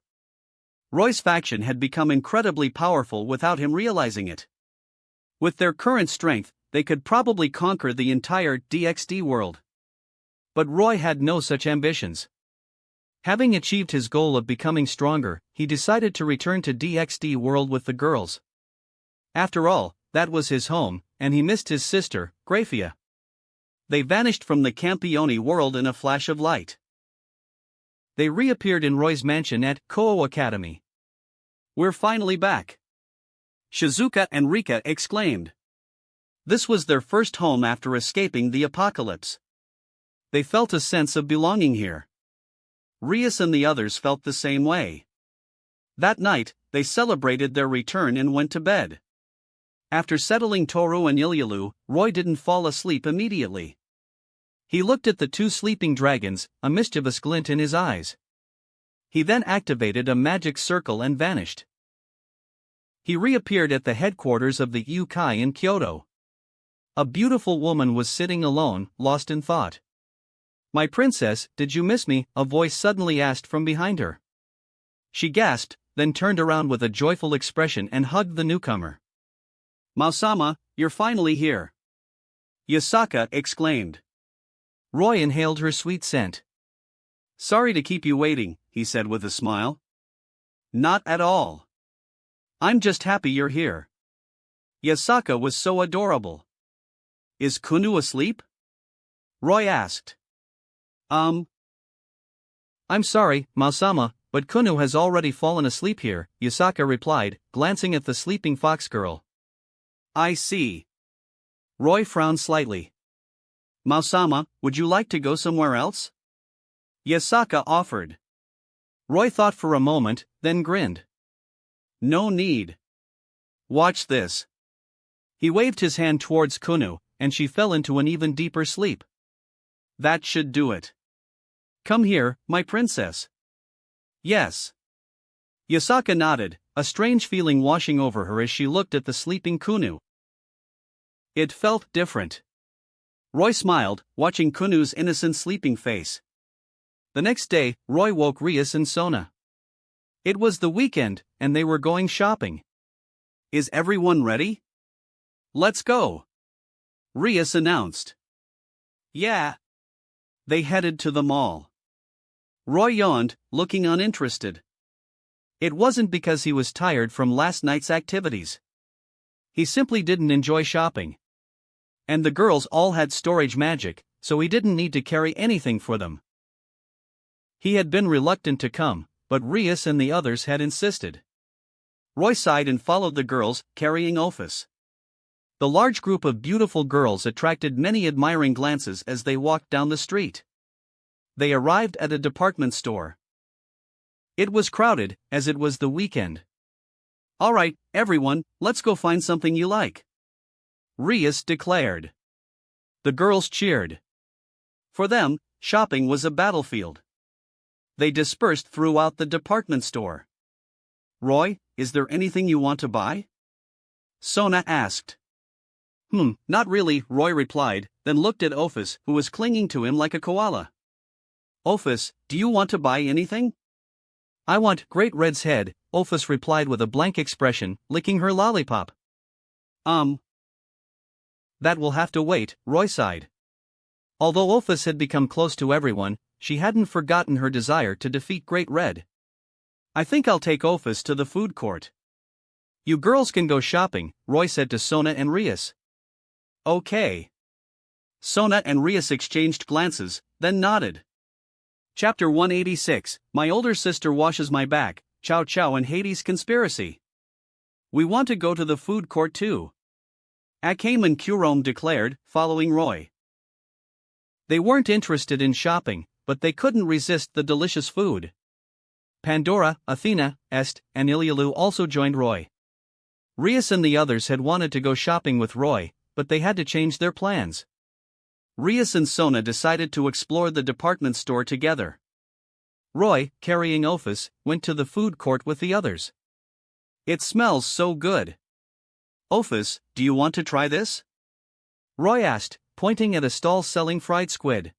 Roy's faction had become incredibly powerful without him realizing it. With their current strength, they could probably conquer the entire DxD world. But Roy had no such ambitions. Having achieved his goal of becoming stronger, he decided to return to DxD world with the girls. After all, that was his home, and he missed his sister, Graphia. They vanished from the Campione world in a flash of light. They reappeared in Roy's mansion at Koho Academy. We're finally back! Shizuka and Rika exclaimed. This was their first home after escaping the apocalypse. They felt a sense of belonging here. Rias and the others felt the same way. That night, they celebrated their return and went to bed. After settling Toru and Ilyalu, Roy didn't fall asleep immediately. He looked at the two sleeping dragons, a mischievous glint in his eyes. He then activated a magic circle and vanished. He reappeared at the headquarters of the Yukai in Kyoto. A beautiful woman was sitting alone, lost in thought. My princess, did you miss me? A voice suddenly asked from behind her. She gasped, then turned around with a joyful expression and hugged the newcomer. Mao-sama, you're finally here! Yasaka exclaimed. Roy inhaled her sweet scent. Sorry to keep you waiting, he said with a smile. Not at all. I'm just happy you're here. Yasaka was so adorable. Is Kunu asleep? Roy asked. I'm sorry, Mao-sama, but Kunu has already fallen asleep here, Yasaka replied, glancing at the sleeping fox girl. I see. Roy frowned slightly. Mao-sama, would you like to go somewhere else? Yasaka offered. Roy thought for a moment, then grinned. No need. Watch this. He waved his hand towards Kunu, and she fell into an even deeper sleep. That should do it. Come here, my princess. Yes. Yasaka nodded, a strange feeling washing over her as she looked at the sleeping Kunu. It felt different. Roy smiled, watching Kunu's innocent sleeping face. The next day, Roy woke Rias and Sona. It was the weekend, and they were going shopping. Is everyone ready? Let's go! Rias announced. Yeah. They headed to the mall. Roy yawned, looking uninterested. It wasn't because he was tired from last night's activities. He simply didn't enjoy shopping. And the girls all had storage magic, so he didn't need to carry anything for them. He had been reluctant to come, but Rias and the others had insisted. Roy sighed and followed the girls, carrying Ophis. The large group of beautiful girls attracted many admiring glances as they walked down the street. They arrived at a department store. It was crowded, as it was the weekend. Alright, everyone, let's go find something you like. Rias declared. The girls cheered. For them, shopping was a battlefield. They dispersed throughout the department store. Roy, is there anything you want to buy? Sona asked. Not really, Roy replied, then looked at Ophis, who was clinging to him like a koala. Ophis, do you want to buy anything? I want Great Red's head, Ophis replied with a blank expression, licking her lollipop. That will have to wait, Roy sighed. Although Ophis had become close to everyone, she hadn't forgotten her desire to defeat Great Red. I think I'll take Ophis to the food court. You girls can go shopping, Roy said to Sona and Rias. Okay. Sona and Rias exchanged glances, then nodded. Chapter 186, My Older Sister Washes My Back, Chow Chow and Hades' Conspiracy. We want to go to the food court too. Akame and Kurome declared, following Roy. They weren't interested in shopping, but they couldn't resist the delicious food. Pandora, Athena, Est, and Ilialu also joined Roy. Rias and the others had wanted to go shopping with Roy, but they had to change their plans. Rias and Sona decided to explore the department store together. Roy, carrying Ophis, went to the food court with the others. "It smells so good. Ophis, do you want to try this?" Roy asked, pointing at a stall selling fried squid.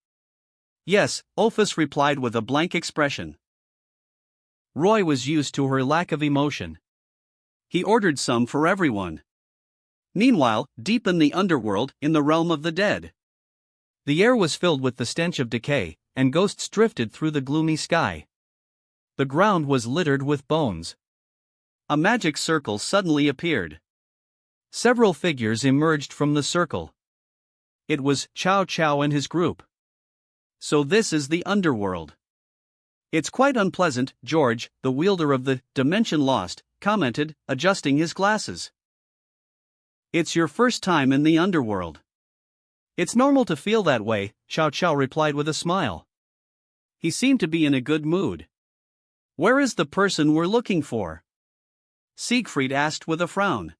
"Yes," Ophis replied with a blank expression. Roy was used to her lack of emotion. He ordered some for everyone. Meanwhile, deep in the underworld, in the realm of the dead, the air was filled with the stench of decay, and ghosts drifted through the gloomy sky. The ground was littered with bones. A magic circle suddenly appeared. Several figures emerged from the circle. It was Chow Chow and his group. "So this is the underworld. It's quite unpleasant," George, the wielder of the Dimension Lost, commented, adjusting his glasses. "It's your first time in the underworld." "It's normal to feel that way," Chow Chow replied with a smile. He seemed to be in a good mood. "Where is the person we're looking for?" Siegfried asked with a frown.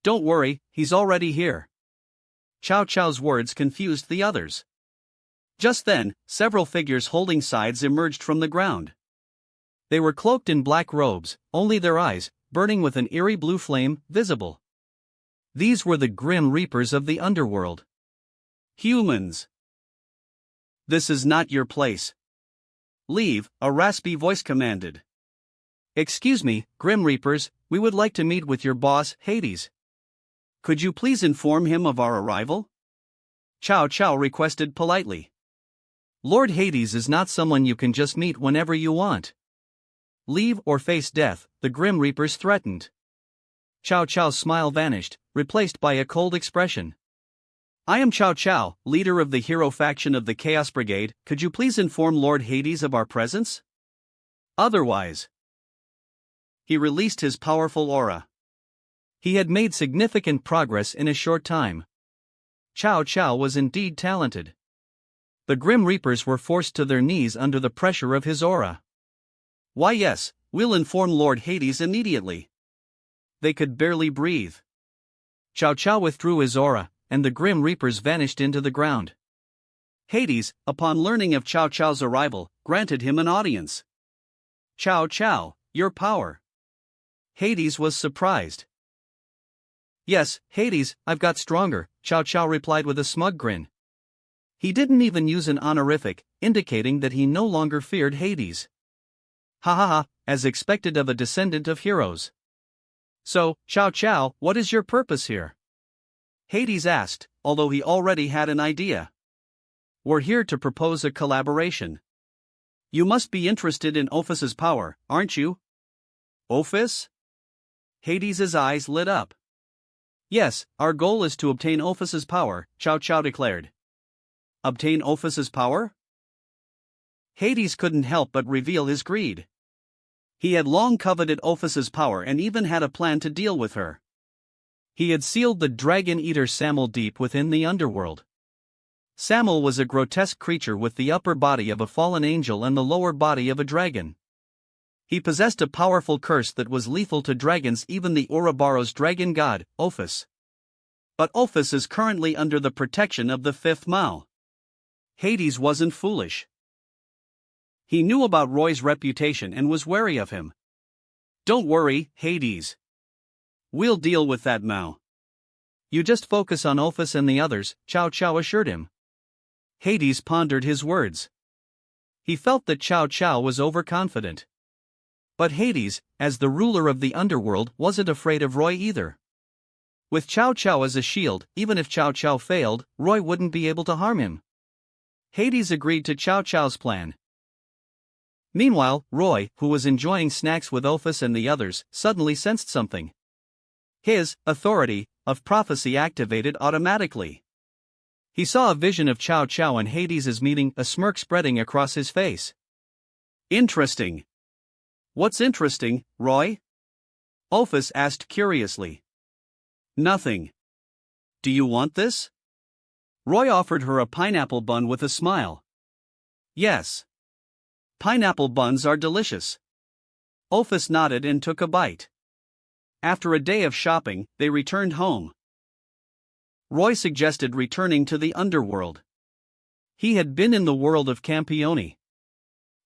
"Don't worry, he's already here." Chow Chow's words confused the others. Just then, several figures holding scythes emerged from the ground. They were cloaked in black robes, only their eyes, burning with an eerie blue flame, visible. These were the Grim Reapers of the underworld. "Humans! This is not your place. Leave," a raspy voice commanded. "Excuse me, Grim Reapers, we would like to meet with your boss, Hades. Could you please inform him of our arrival?" Chow Chow requested politely. "Lord Hades is not someone you can just meet whenever you want. Leave or face death," the Grim Reapers threatened. Chow Chow's smile vanished, replaced by a cold expression. "I am Chow Chow, leader of the hero faction of the Chaos Brigade. Could you please inform Lord Hades of our presence? Otherwise..." He released his powerful aura. He had made significant progress in a short time. Chow Chow was indeed talented. The Grim Reapers were forced to their knees under the pressure of his aura. "Why yes, we'll inform Lord Hades immediately." They could barely breathe. Chow Chow withdrew his aura, and the Grim Reapers vanished into the ground. Hades, upon learning of Chow Chow's arrival, granted him an audience. "Chow Chow, your power." Hades was surprised. "Yes, Hades, I've got stronger," Chow Chow replied with a smug grin. He didn't even use an honorific, indicating that he no longer feared Hades. "Ha ha ha, as expected of a descendant of heroes. So, Chow Chow, what is your purpose here?" Hades asked, although he already had an idea. "We're here to propose a collaboration. You must be interested in Ophis's power, aren't you?" "Ophis?" Hades's eyes lit up. "Yes, our goal is to obtain Ophis's power," Chow Chow declared. "Obtain Ophis's power?" Hades couldn't help but reveal his greed. He had long coveted Ophis's power and even had a plan to deal with her. He had sealed the dragon-eater Samel deep within the underworld. Samel was a grotesque creature with the upper body of a fallen angel and the lower body of a dragon. He possessed a powerful curse that was lethal to dragons, even the Ouroboros dragon god, Ophis. But Ophis is currently under the protection of the fifth Mao. Hades wasn't foolish. He knew about Roy's reputation and was wary of him. "Don't worry, Hades. We'll deal with that Mao. You just focus on Ophis and the others," Chow Chow assured him. Hades pondered his words. He felt that Chow Chow was overconfident. But Hades, as the ruler of the underworld, wasn't afraid of Roy either. With Chow Chow as a shield, even if Chow Chow failed, Roy wouldn't be able to harm him. Hades agreed to Chow Chow's plan. Meanwhile, Roy, who was enjoying snacks with Ophis and the others, suddenly sensed something. His authority of prophecy activated automatically. He saw a vision of Chow Chow and Hades' meeting, a smirk spreading across his face. "Interesting. What's interesting, Roy?" Ophis asked curiously. "Nothing. Do you want this?" Roy offered her a pineapple bun with a smile. Yes. Pineapple buns are delicious. Ophis nodded and took a bite. After a day of shopping, they returned home. Roy suggested returning to the underworld. He had been in the world of Campione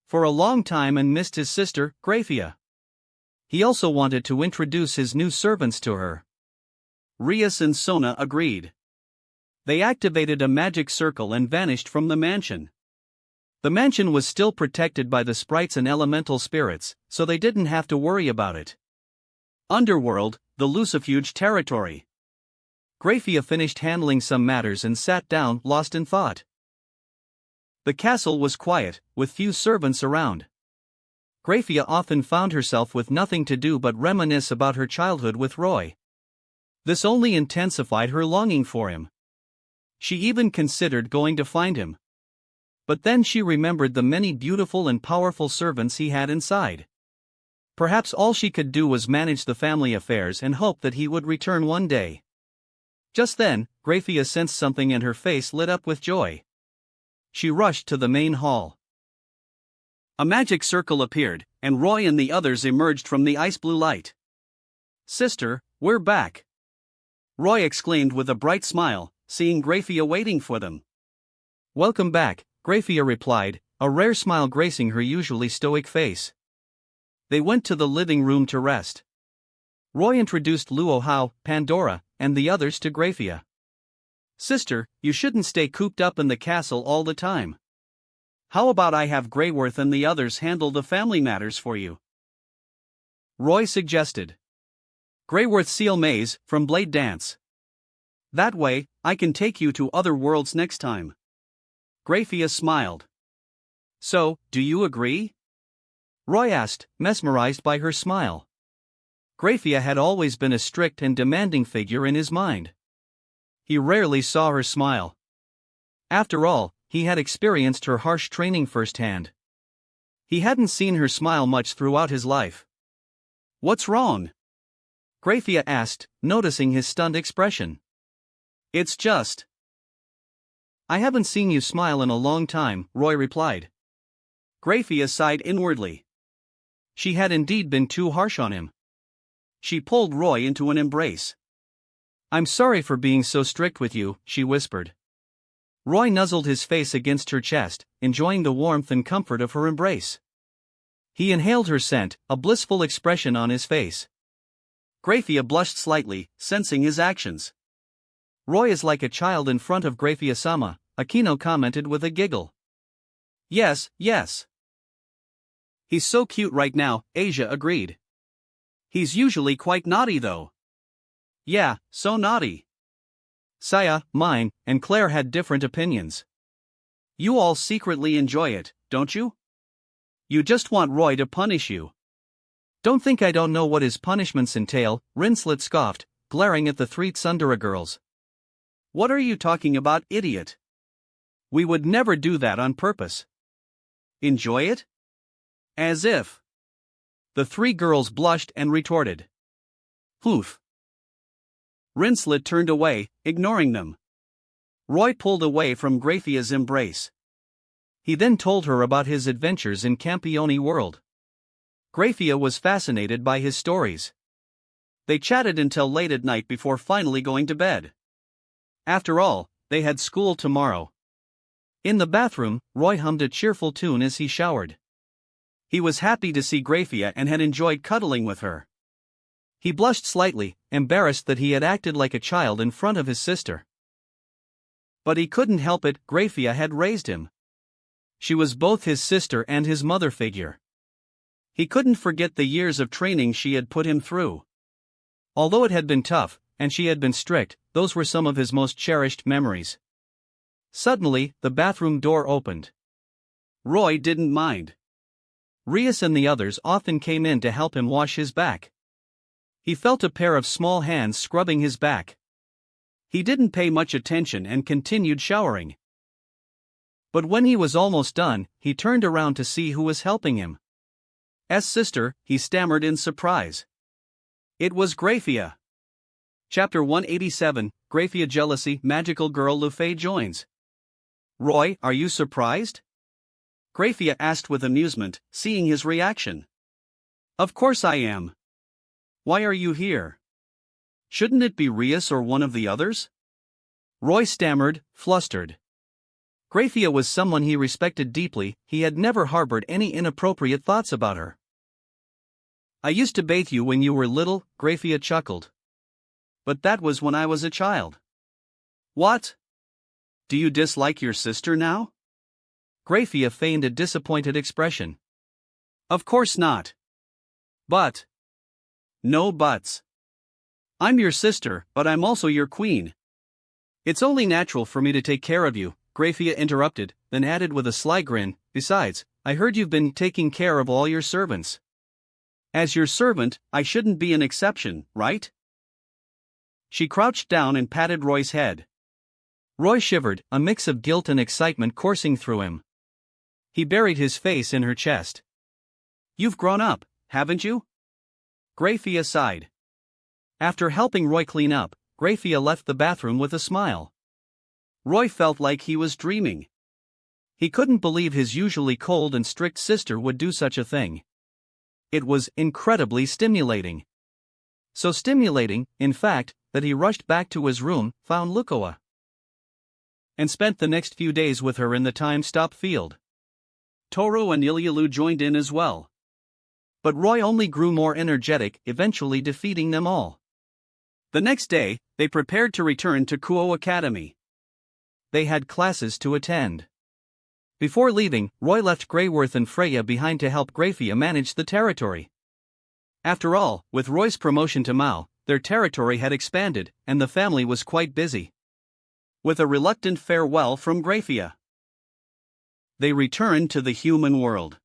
for a long time and missed his sister, Graphia. He also wanted to introduce his new servants to her. Rias and Sona agreed. They activated a magic circle and vanished from the mansion. The mansion was still protected by the sprites and elemental spirits, so they didn't have to worry about it. Underworld, the Lucifuge territory. Graphia finished handling some matters and sat down, lost in thought. The castle was quiet, with few servants around. Graphia often found herself with nothing to do but reminisce about her childhood with Roy. This only intensified her longing for him. She even considered going to find him. But then she remembered the many beautiful and powerful servants he had inside. Perhaps all she could do was manage the family affairs and hope that he would return one day. Just then, Graphia sensed something and her face lit up with joy. She rushed to the main hall. A magic circle appeared, and Roy and the others emerged from the ice blue light. "Sister, we're back!" Roy exclaimed with a bright smile, seeing Graphia waiting for them. "Welcome back," Graphia replied, a rare smile gracing her usually stoic face. They went to the living room to rest. Roy introduced Luo, Pandora, and the others to Graphia. "Sister, you shouldn't stay cooped up in the castle all the time. How about I have Greyworth and the others handle the family matters for you?" Roy suggested. "Greyworth seal maze, from Blade Dance. That way, I can take you to other worlds next time." Graphia smiled. "So, do you agree?" Roy asked, mesmerized by her smile. Graphia had always been a strict and demanding figure in his mind. He rarely saw her smile. After all, he had experienced her harsh training firsthand. He hadn't seen her smile much throughout his life. "What's wrong?" Graphia asked, noticing his stunned expression. "It's just I haven't seen you smile in a long time," Roy replied. Graphia sighed inwardly. She had indeed been too harsh on him. She pulled Roy into an embrace. "I'm sorry for being so strict with you," she whispered. Roy nuzzled his face against her chest, enjoying the warmth and comfort of her embrace. He inhaled her scent, a blissful expression on his face. Graphia blushed slightly, sensing his actions. "Roy is like a child in front of Graphia-sama," Akino commented with a giggle. Yes. "He's so cute right now," Asia agreed. "He's usually quite naughty though." "Yeah, so naughty." Saya, Mine, and Claire had different opinions. "You all secretly enjoy it, don't you? You just want Roy to punish you." "Don't think I don't know what his punishments entail," Rinslet scoffed, glaring at the three Tsundere girls. "What are you talking about, idiot? We would never do that on purpose." "Enjoy it? As if." The three girls blushed and retorted. "Poof." Rinslet turned away, ignoring them. Roy pulled away from Graphia's embrace. He then told her about his adventures in Campione world. Graphia was fascinated by his stories. They chatted until late at night before finally going to bed. After all, they had school tomorrow. In the bathroom, Roy hummed a cheerful tune as he showered. He was happy to see Graphia and had enjoyed cuddling with her. He blushed slightly, embarrassed that he had acted like a child in front of his sister. But he couldn't help it, Graphia had raised him. She was both his sister and his mother figure. He couldn't forget the years of training she had put him through. Although it had been tough, and she had been strict, those were some of his most cherished memories. Suddenly, the bathroom door opened. Roy didn't mind. Rias and the others often came in to help him wash his back. He felt a pair of small hands scrubbing his back. He didn't pay much attention and continued showering. But when he was almost done, he turned around to see who was helping him. "Sister," he stammered in surprise. It was Graphia. Chapter 187, Graphia Jealousy, Magical Girl Lufe joins. "Roy, are you surprised?" Graphia asked with amusement, seeing his reaction. Of course I am. Why are you here? Shouldn't it be Rias or one of the others? Roy stammered, flustered. Graphia was someone he respected deeply, he had never harbored any inappropriate thoughts about her. I used to bathe you when you were little, Graphia chuckled. But that was when I was a child. What? Do you dislike your sister now? Graphia feigned a disappointed expression. Of course not. But. No buts. I'm your sister, but I'm also your queen. It's only natural for me to take care of you, Graphia interrupted, then added with a sly grin, besides, I heard you've been taking care of all your servants. As your servant, I shouldn't be an exception, right? She crouched down and patted Roy's head. Roy shivered, a mix of guilt and excitement coursing through him. He buried his face in her chest. You've grown up, haven't you? Graphia sighed. After helping Roy clean up, Graphia left the bathroom with a smile. Roy felt like he was dreaming. He couldn't believe his usually cold and strict sister would do such a thing. It was incredibly stimulating. So stimulating, in fact, that he rushed back to his room, found Lukoa, and spent the next few days with her in the time-stop field. Toru and Ilyalu joined in as well. But Roy only grew more energetic, eventually defeating them all. The next day, they prepared to return to Kuo Academy. They had classes to attend. Before leaving, Roy left Greyworth and Freya behind to help Graphia manage the territory. After all, with Roy's promotion to Mao, their territory had expanded, and the family was quite busy. With a reluctant farewell from Graphia, they returned to the human world.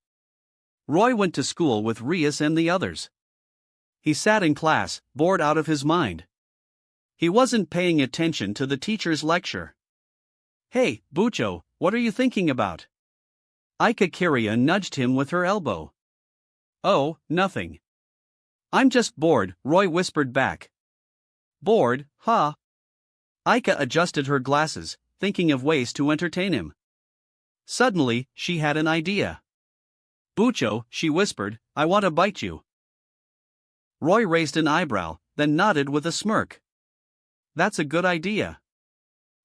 Roy went to school with Rias and the others. He sat in class, bored out of his mind. He wasn't paying attention to the teacher's lecture. Hey, Bucho, what are you thinking about? Aika Kiria nudged him with her elbow. Oh, nothing. I'm just bored, Roy whispered back. Bored, huh? Aika adjusted her glasses, thinking of ways to entertain him. Suddenly, she had an idea. Bucho, she whispered, I want to bite you. Roy raised an eyebrow, then nodded with a smirk. That's a good idea.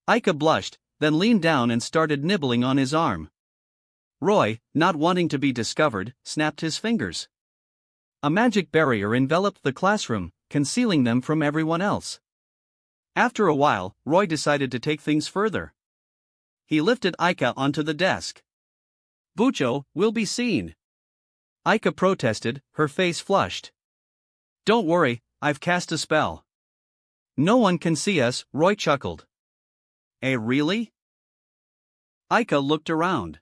Aika blushed, then leaned down and started nibbling on his arm. Roy, not wanting to be discovered, snapped his fingers. A magic barrier enveloped the classroom, concealing them from everyone else. After a while, Roy decided to take things further. He lifted Aika onto the desk. Bucho, we'll be seen. Aika protested, her face flushed. Don't worry, I've cast a spell. No one can see us, Roy chuckled. Really? Aika looked around.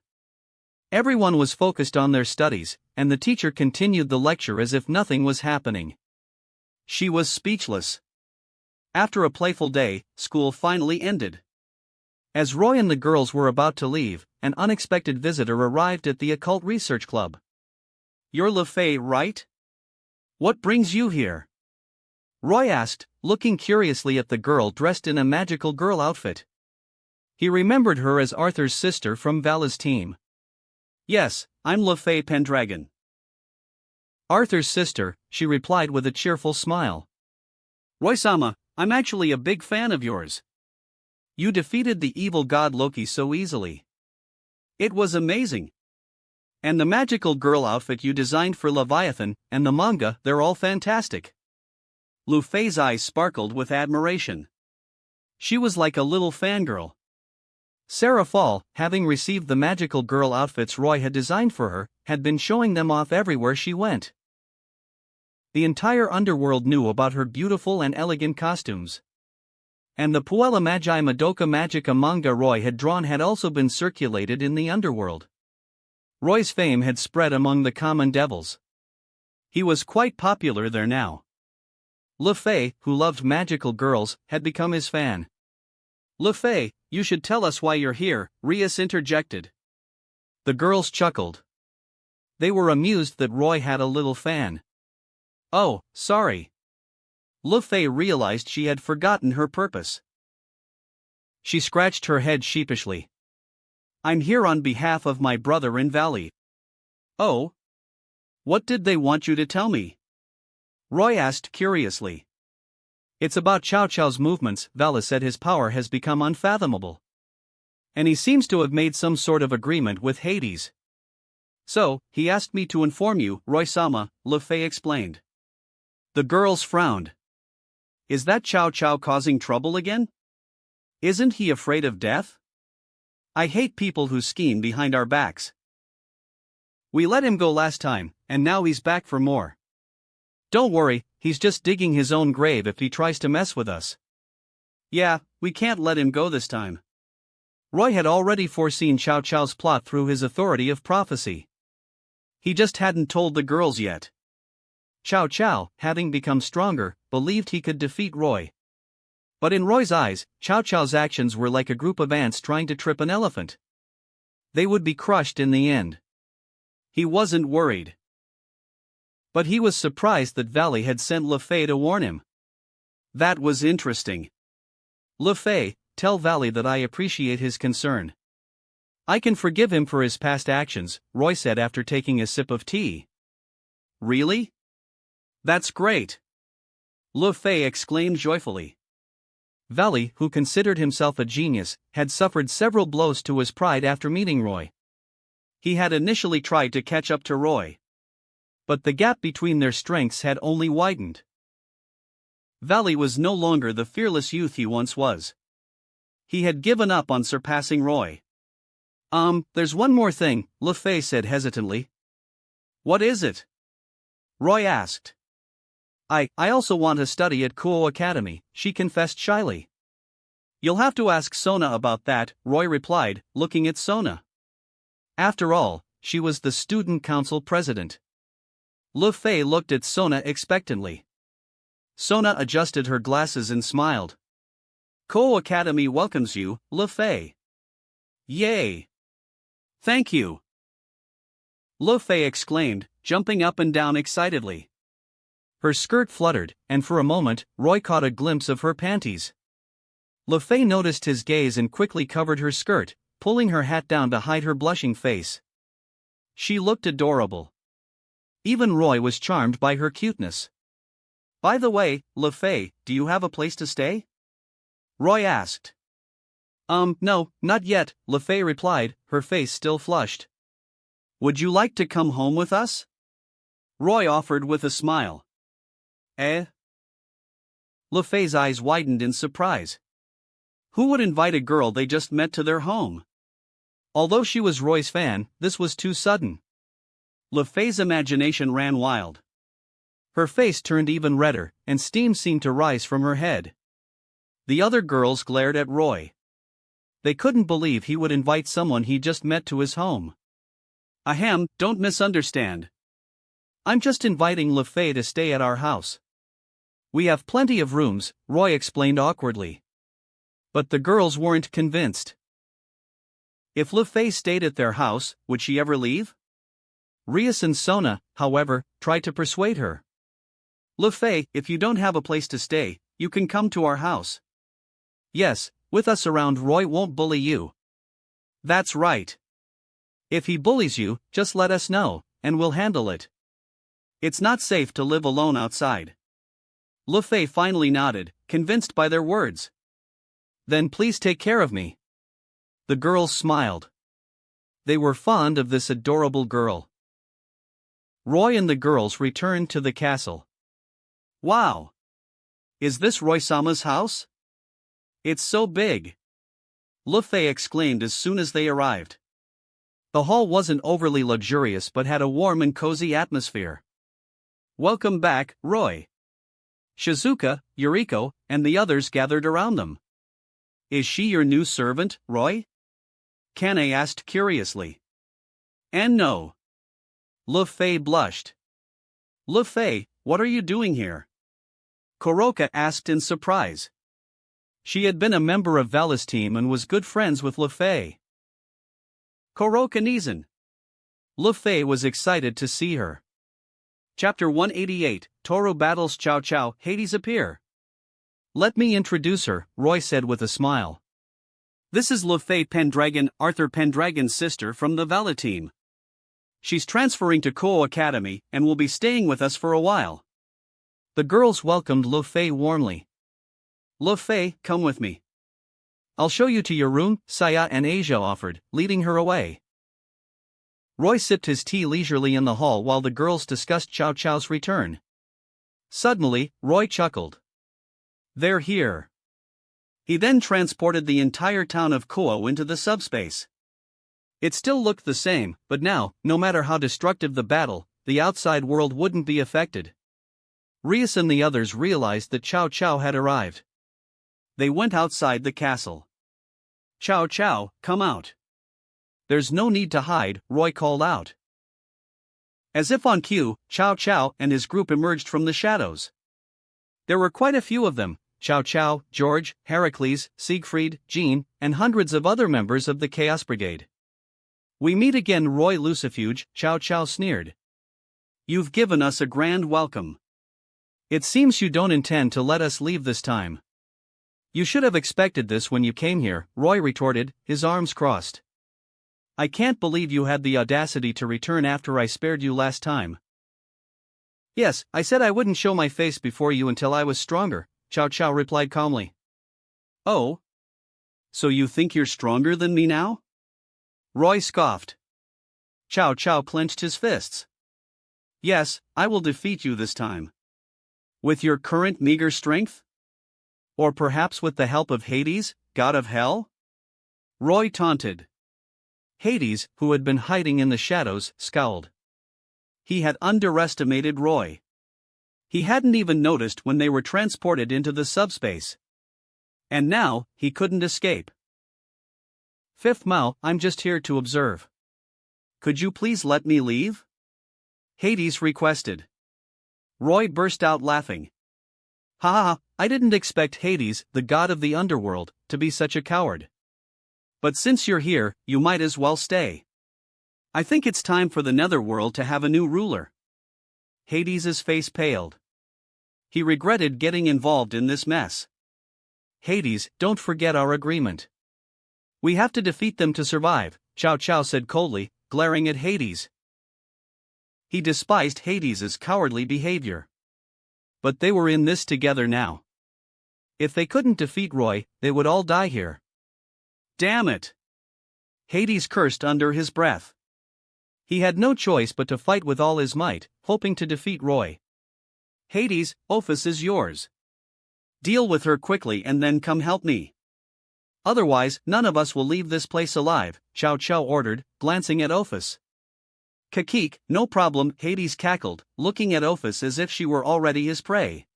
Everyone was focused on their studies, and the teacher continued the lecture as if nothing was happening. She was speechless. After a playful day, school finally ended. As Roy and the girls were about to leave, an unexpected visitor arrived at the Occult Research Club. You're LeFay, right? What brings you here? Roy asked, looking curiously at the girl dressed in a magical girl outfit. He remembered her as Arthur's sister from Vala's team. Yes, I'm LeFay Pendragon. Arthur's sister, she replied with a cheerful smile. Roy-sama, I'm actually a big fan of yours. You defeated the evil god Loki so easily. It was amazing. And the magical girl outfit you designed for Leviathan, and the manga, they're all fantastic. LeFay's eyes sparkled with admiration. She was like a little fangirl. Sarah Fall, having received the magical girl outfits Roy had designed for her, had been showing them off everywhere she went. The entire underworld knew about her beautiful and elegant costumes. And the Puella Magi Madoka Magica manga Roy had drawn had also been circulated in the underworld. Roy's fame had spread among the common devils. He was quite popular there now. LeFay, who loved magical girls, had become his fan. LeFay, you should tell us why you're here, Rias interjected. The girls chuckled. They were amused that Roy had a little fan. Oh, sorry. LeFay realized she had forgotten her purpose. She scratched her head sheepishly. I'm here on behalf of my brother in Valley. Oh? What did they want you to tell me? Roy asked curiously. It's about Chow Chow's movements. Vala said his power has become unfathomable. And he seems to have made some sort of agreement with Hades. So, he asked me to inform you, Roy-sama, Lu Fei explained. The girls frowned. Is that Chow Chow causing trouble again? Isn't he afraid of death? I hate people who scheme behind our backs. We let him go last time, and now he's back for more. Don't worry, he's just digging his own grave if he tries to mess with us. Yeah, we can't let him go this time. Roy had already foreseen Chow Chow's plot through his authority of prophecy. He just hadn't told the girls yet. Chow Chow, having become stronger, believed he could defeat Roy. But in Roy's eyes, Chow Chow's actions were like a group of ants trying to trip an elephant. They would be crushed in the end. He wasn't worried. But he was surprised that Valley had sent Lu Fei to warn him. That was interesting. Lu Fei, tell Valley that I appreciate his concern. I can forgive him for his past actions, Roy said after taking a sip of tea. Really? That's great! Lu Fei exclaimed joyfully. Valley, who considered himself a genius, had suffered several blows to his pride after meeting Roy. He had initially tried to catch up to Roy. But the gap between their strengths had only widened. Valley was no longer the fearless youth he once was. He had given up on surpassing Roy. There's one more thing, Lu Fei said hesitantly. What is it? Roy asked. I also want to study at Kuo Academy, she confessed shyly. You'll have to ask Sona about that, Roy replied, looking at Sona. After all, she was the student council president. Lu Fei looked at Sona expectantly. Sona adjusted her glasses and smiled. Kuo Academy welcomes you, Lu Fei. Yay! Thank you! Lu Fei exclaimed, jumping up and down excitedly. Her skirt fluttered, and for a moment, Roy caught a glimpse of her panties. Lu Fei noticed his gaze and quickly covered her skirt, pulling her hat down to hide her blushing face. She looked adorable. Even Roy was charmed by her cuteness. By the way, Lu Fei, do you have a place to stay? Roy asked. No, not yet, Lu Fei replied, her face still flushed. Would you like to come home with us? Roy offered with a smile. Eh? Lu Fei's eyes widened in surprise. Who would invite a girl they just met to their home? Although she was Roy's fan, this was too sudden. Lu Fei's imagination ran wild. Her face turned even redder, and steam seemed to rise from her head. The other girls glared at Roy. They couldn't believe he would invite someone he just met to his home. Ahem, don't misunderstand. I'm just inviting Lu Fei to stay at our house. We have plenty of rooms, Roy explained awkwardly. But the girls weren't convinced. If Lu Fei stayed at their house, would she ever leave? Rias and Sona, however, tried to persuade her. Lu Fei, if you don't have a place to stay, you can come to our house. Yes, with us around, Roy won't bully you. That's right. If he bullies you, just let us know, and we'll handle it. It's not safe to live alone outside. Lu Fei finally nodded, convinced by their words. Then please take care of me. The girls smiled. They were fond of this adorable girl. Roy and the girls returned to the castle. Wow! Is this Roy-sama's house? It's so big! Lu Fei exclaimed as soon as they arrived. The hall wasn't overly luxurious but had a warm and cozy atmosphere. Welcome back, Roy. Shizuka, Yuriko, and the others gathered around them. Is she your new servant, Roy? Kane asked curiously. And no. Lu Fei blushed. Lu Fei, what are you doing here? Kuroka asked in surprise. She had been a member of Vala's team and was good friends with Lu Fei. Kuroka Nizan. Lu Fei was excited to see her. Chapter 188, Toru battles Chow Chow, Hades appear. Let me introduce her, Roy said with a smile. This is Lefay Pendragon, Arthur Pendragon's sister from the Vala team. She's transferring to Ko Academy and will be staying with us for a while. The girls welcomed Lefay warmly. Lefay, come with me. I'll show you to your room, Saya and Asia offered, leading her away. Roy sipped his tea leisurely in the hall while the girls discussed Chow Chow's return. Suddenly, Roy chuckled. They're here. He then transported the entire town of Koa into the subspace. It still looked the same, but now, no matter how destructive the battle, the outside world wouldn't be affected. Rias and the others realized that Chow Chow had arrived. They went outside the castle. Chow Chow, come out. There's no need to hide, Roy called out. As if on cue, Chow Chow and his group emerged from the shadows. There were quite a few of them: Chow Chow, George, Heracles, Siegfried, Jean, and hundreds of other members of the Chaos Brigade. We meet again, Roy Lucifuge, Chow Chow sneered. You've given us a grand welcome. It seems you don't intend to let us leave this time. You should have expected this when you came here, Roy retorted, his arms crossed. I can't believe you had the audacity to return after I spared you last time. Yes, I said I wouldn't show my face before you until I was stronger, Chow Chow replied calmly. Oh? So you think you're stronger than me now? Roy scoffed. Chow Chow clenched his fists. Yes, I will defeat you this time. With your current meager strength? Or perhaps with the help of Hades, god of hell? Roy taunted. Hades, who had been hiding in the shadows, scowled. He had underestimated Roy. He hadn't even noticed when they were transported into the subspace. And now, he couldn't escape. Fifth Mao, I'm just here to observe. Could you please let me leave? Hades requested. Roy burst out laughing. Ha ha ha, I didn't expect Hades, the god of the underworld, to be such a coward. But since you're here, you might as well stay. I think it's time for the netherworld to have a new ruler. Hades's face paled. He regretted getting involved in this mess. Hades, don't forget our agreement. We have to defeat them to survive, Chow Chow said coldly, glaring at Hades. He despised Hades's cowardly behavior. But they were in this together now. If they couldn't defeat Roy, they would all die here. Damn it! Hades cursed under his breath. He had no choice but to fight with all his might, hoping to defeat Roy. Hades, Ophis is yours. Deal with her quickly and then come help me. Otherwise, none of us will leave this place alive, Chow Chow ordered, glancing at Ophis. Kakik, no problem, Hades cackled, looking at Ophis as if she were already his prey.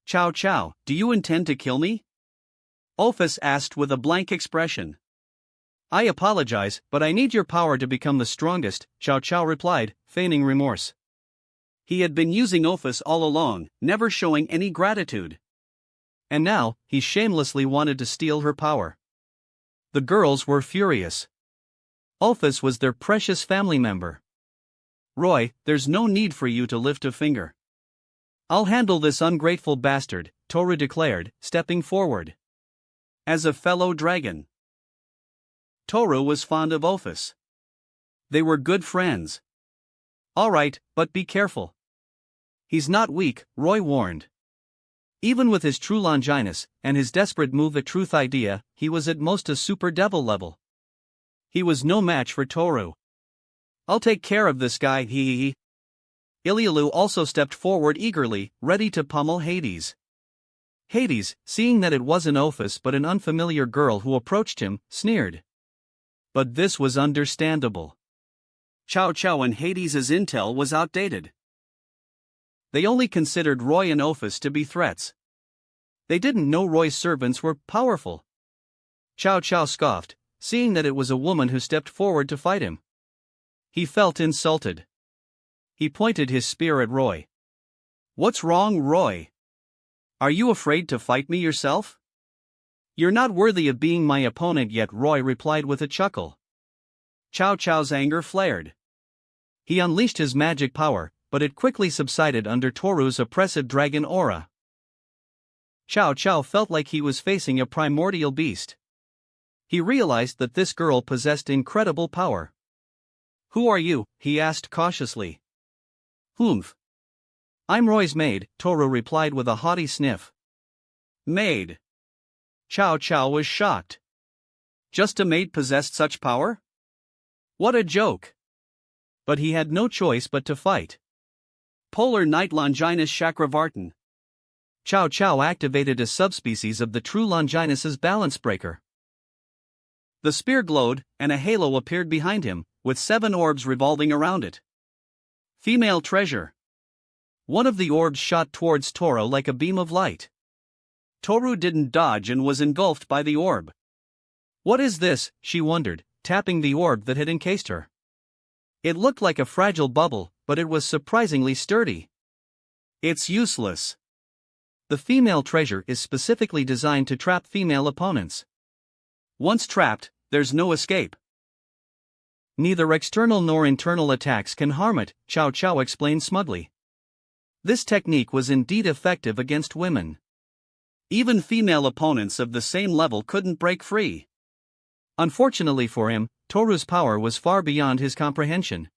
Chow Chow, do you intend to kill me? Ophis asked with a blank expression. I apologize, but I need your power to become the strongest, Chow Chow replied, feigning remorse. He had been using Ophis all along, never showing any gratitude. And now, he shamelessly wanted to steal her power. The girls were furious. Ophis was their precious family member. Roy, there's no need for you to lift a finger. I'll handle this ungrateful bastard, Toru declared, stepping forward. As a fellow dragon, Toru was fond of Ophis. They were good friends. All right, but be careful. He's not weak, Roy warned. Even with his true Longinus, and his desperate move at Truth Idea, he was at most a super devil level. He was no match for Toru. I'll take care of this guy, he. Ilialu also stepped forward eagerly, ready to pummel Hades. Hades, seeing that it wasn't Ophis but an unfamiliar girl who approached him, sneered. But this was understandable. Chow Chow and Hades' intel was outdated. They only considered Roy and Ophis to be threats. They didn't know Roy's servants were powerful. Chow Chow scoffed, seeing that it was a woman who stepped forward to fight him. He felt insulted. He pointed his spear at Roy. What's wrong, Roy? Are you afraid to fight me yourself? You're not worthy of being my opponent yet, Roy replied with a chuckle. Chow Chow's anger flared. He unleashed his magic power, but it quickly subsided under Toru's oppressive dragon aura. Chow Chow felt like he was facing a primordial beast. He realized that this girl possessed incredible power. "Who are you?" he asked cautiously. "Humph. I'm Roy's maid," Toru replied with a haughty sniff. "Maid?" Chow Chow was shocked. Just a maid possessed such power? What a joke! But he had no choice but to fight. Polar Night Longinus Chakravartin. Chow Chow activated a subspecies of the true Longinus's balance breaker. The spear glowed, and a halo appeared behind him, with 7 orbs revolving around it. Female treasure. One of the orbs shot towards Toru like a beam of light. Toru didn't dodge and was engulfed by the orb. "What is this?" she wondered, tapping the orb that had encased her. It looked like a fragile bubble, but it was surprisingly sturdy. "It's useless. The female treasure is specifically designed to trap female opponents. Once trapped, there's no escape. Neither external nor internal attacks can harm it," Chow Chow explained smugly. This technique was indeed effective against women. Even female opponents of the same level couldn't break free. Unfortunately for him, Toru's power was far beyond his comprehension.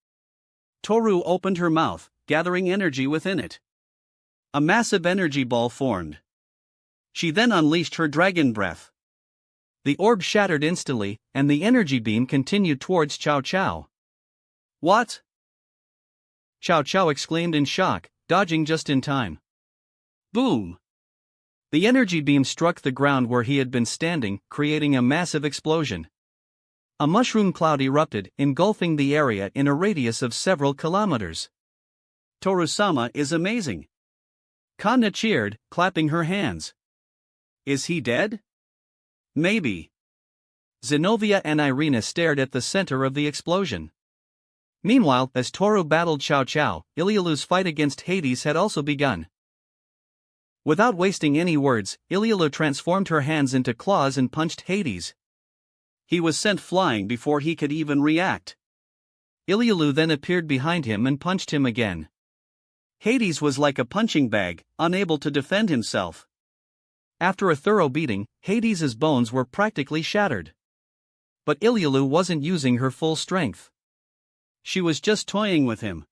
Toru opened her mouth, gathering energy within it. A massive energy ball formed. She then unleashed her dragon breath. The orb shattered instantly, and the energy beam continued towards Chow Chow. "What?" Chow Chow exclaimed in shock, dodging just in time. Boom! The energy beam struck the ground where he had been standing, creating a massive explosion. A mushroom cloud erupted, engulfing the area in a radius of several kilometers. "Toru-sama is amazing." Kanna cheered, clapping her hands. "Is he dead?" "Maybe." Zenobia and Irina stared at the center of the explosion. Meanwhile, as Toru battled Chow Chow, Ilyalu's fight against Hades had also begun. Without wasting any words, Ilyalu transformed her hands into claws and punched Hades. He was sent flying before he could even react. Ilyalu then appeared behind him and punched him again. Hades was like a punching bag, unable to defend himself. After a thorough beating, Hades's bones were practically shattered. But Ilyalu wasn't using her full strength. She was just toying with him.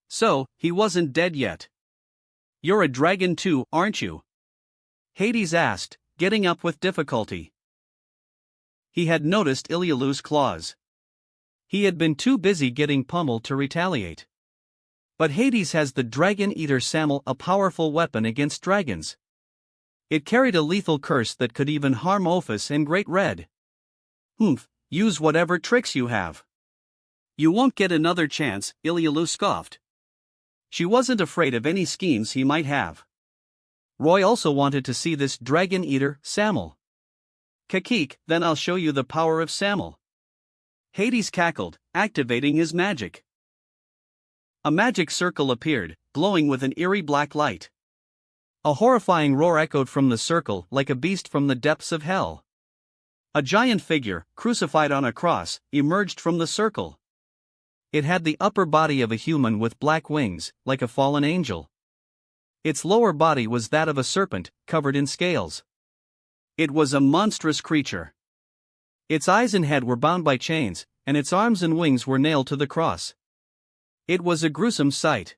So, he wasn't dead yet. "You're a dragon too, aren't you?" Hades asked, getting up with difficulty. He had noticed Ilyalu's claws. He had been too busy getting pummeled to retaliate. But Hades has the Dragon Eater Samel, a powerful weapon against dragons. It carried a lethal curse that could even harm Ophis and Great Red. "Humph, use whatever tricks you have. You won't get another chance," Ilyalu scoffed. She wasn't afraid of any schemes he might have. Roy also wanted to see this Dragon Eater Samel. "Kakik, then I'll show you the power of Samel." Hades cackled, activating his magic. A magic circle appeared, glowing with an eerie black light. A horrifying roar echoed from the circle like a beast from the depths of hell. A giant figure, crucified on a cross, emerged from the circle. It had the upper body of a human with black wings, like a fallen angel. Its lower body was that of a serpent, covered in scales. It was a monstrous creature. Its eyes and head were bound by chains, and its arms and wings were nailed to the cross. It was a gruesome sight.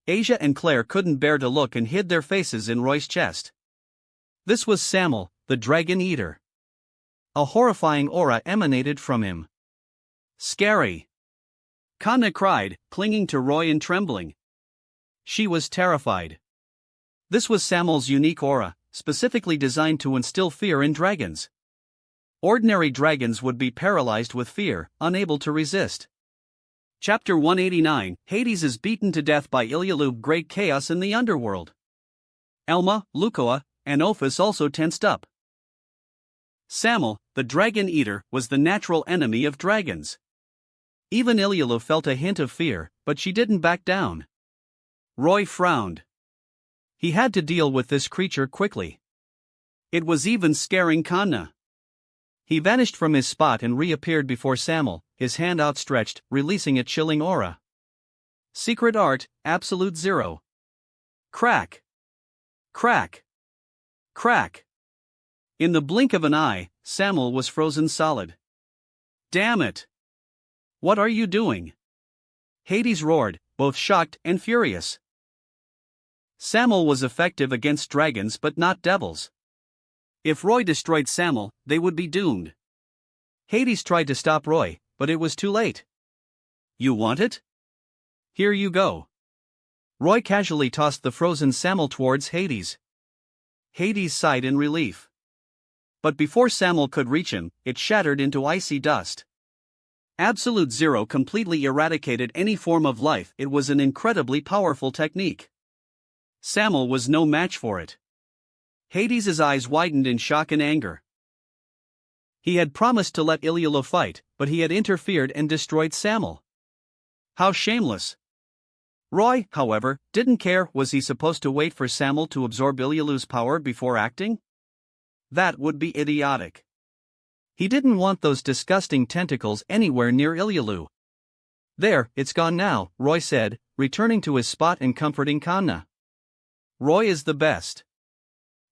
Asia and Claire couldn't bear to look and hid their faces in Roy's chest. This was Samel, the Dragon Eater. A horrifying aura emanated from him. "Scary!" Kanna cried, clinging to Roy and trembling. She was terrified. This was Samel's unique aura, specifically designed to instill fear in dragons. Ordinary dragons would be paralyzed with fear, unable to resist. Chapter 189, Hades is beaten to death by Ilyalu. Great chaos in the underworld. Elma, Lukoa, and Ophis also tensed up. Samel, the Dragon Eater, was the natural enemy of dragons. Even Ilyalu felt a hint of fear, but she didn't back down. Roy frowned. He had to deal with this creature quickly. It was even scaring Kanna. He vanished from his spot and reappeared before Samel, his hand outstretched, releasing a chilling aura. Secret art, absolute zero. Crack. Crack. Crack. In the blink of an eye, Samuel was frozen solid. Damn it! What are you doing? Hades roared, both shocked and furious. Samuel was effective against dragons but not devils. If Roy destroyed Samuel, they would be doomed. Hades tried to stop Roy, but it was too late. You want it? Here you go. Roy casually tossed the frozen Samuel towards Hades. Hades sighed in relief. But before Samuel could reach him, it shattered into icy dust. Absolute Zero completely eradicated any form of life. It was an incredibly powerful technique. Samuel was no match for it. Hades' eyes widened in shock and anger. He had promised to let Iliolo fight, but he had interfered and destroyed Samuel. How shameless! Roy, however, didn't care. Was he supposed to wait for Samuel to absorb Iliolo's power before acting? That would be idiotic. He didn't want those disgusting tentacles anywhere near Iliolo. There, it's gone now, Roy said, returning to his spot and comforting Kanna. Roy is the best.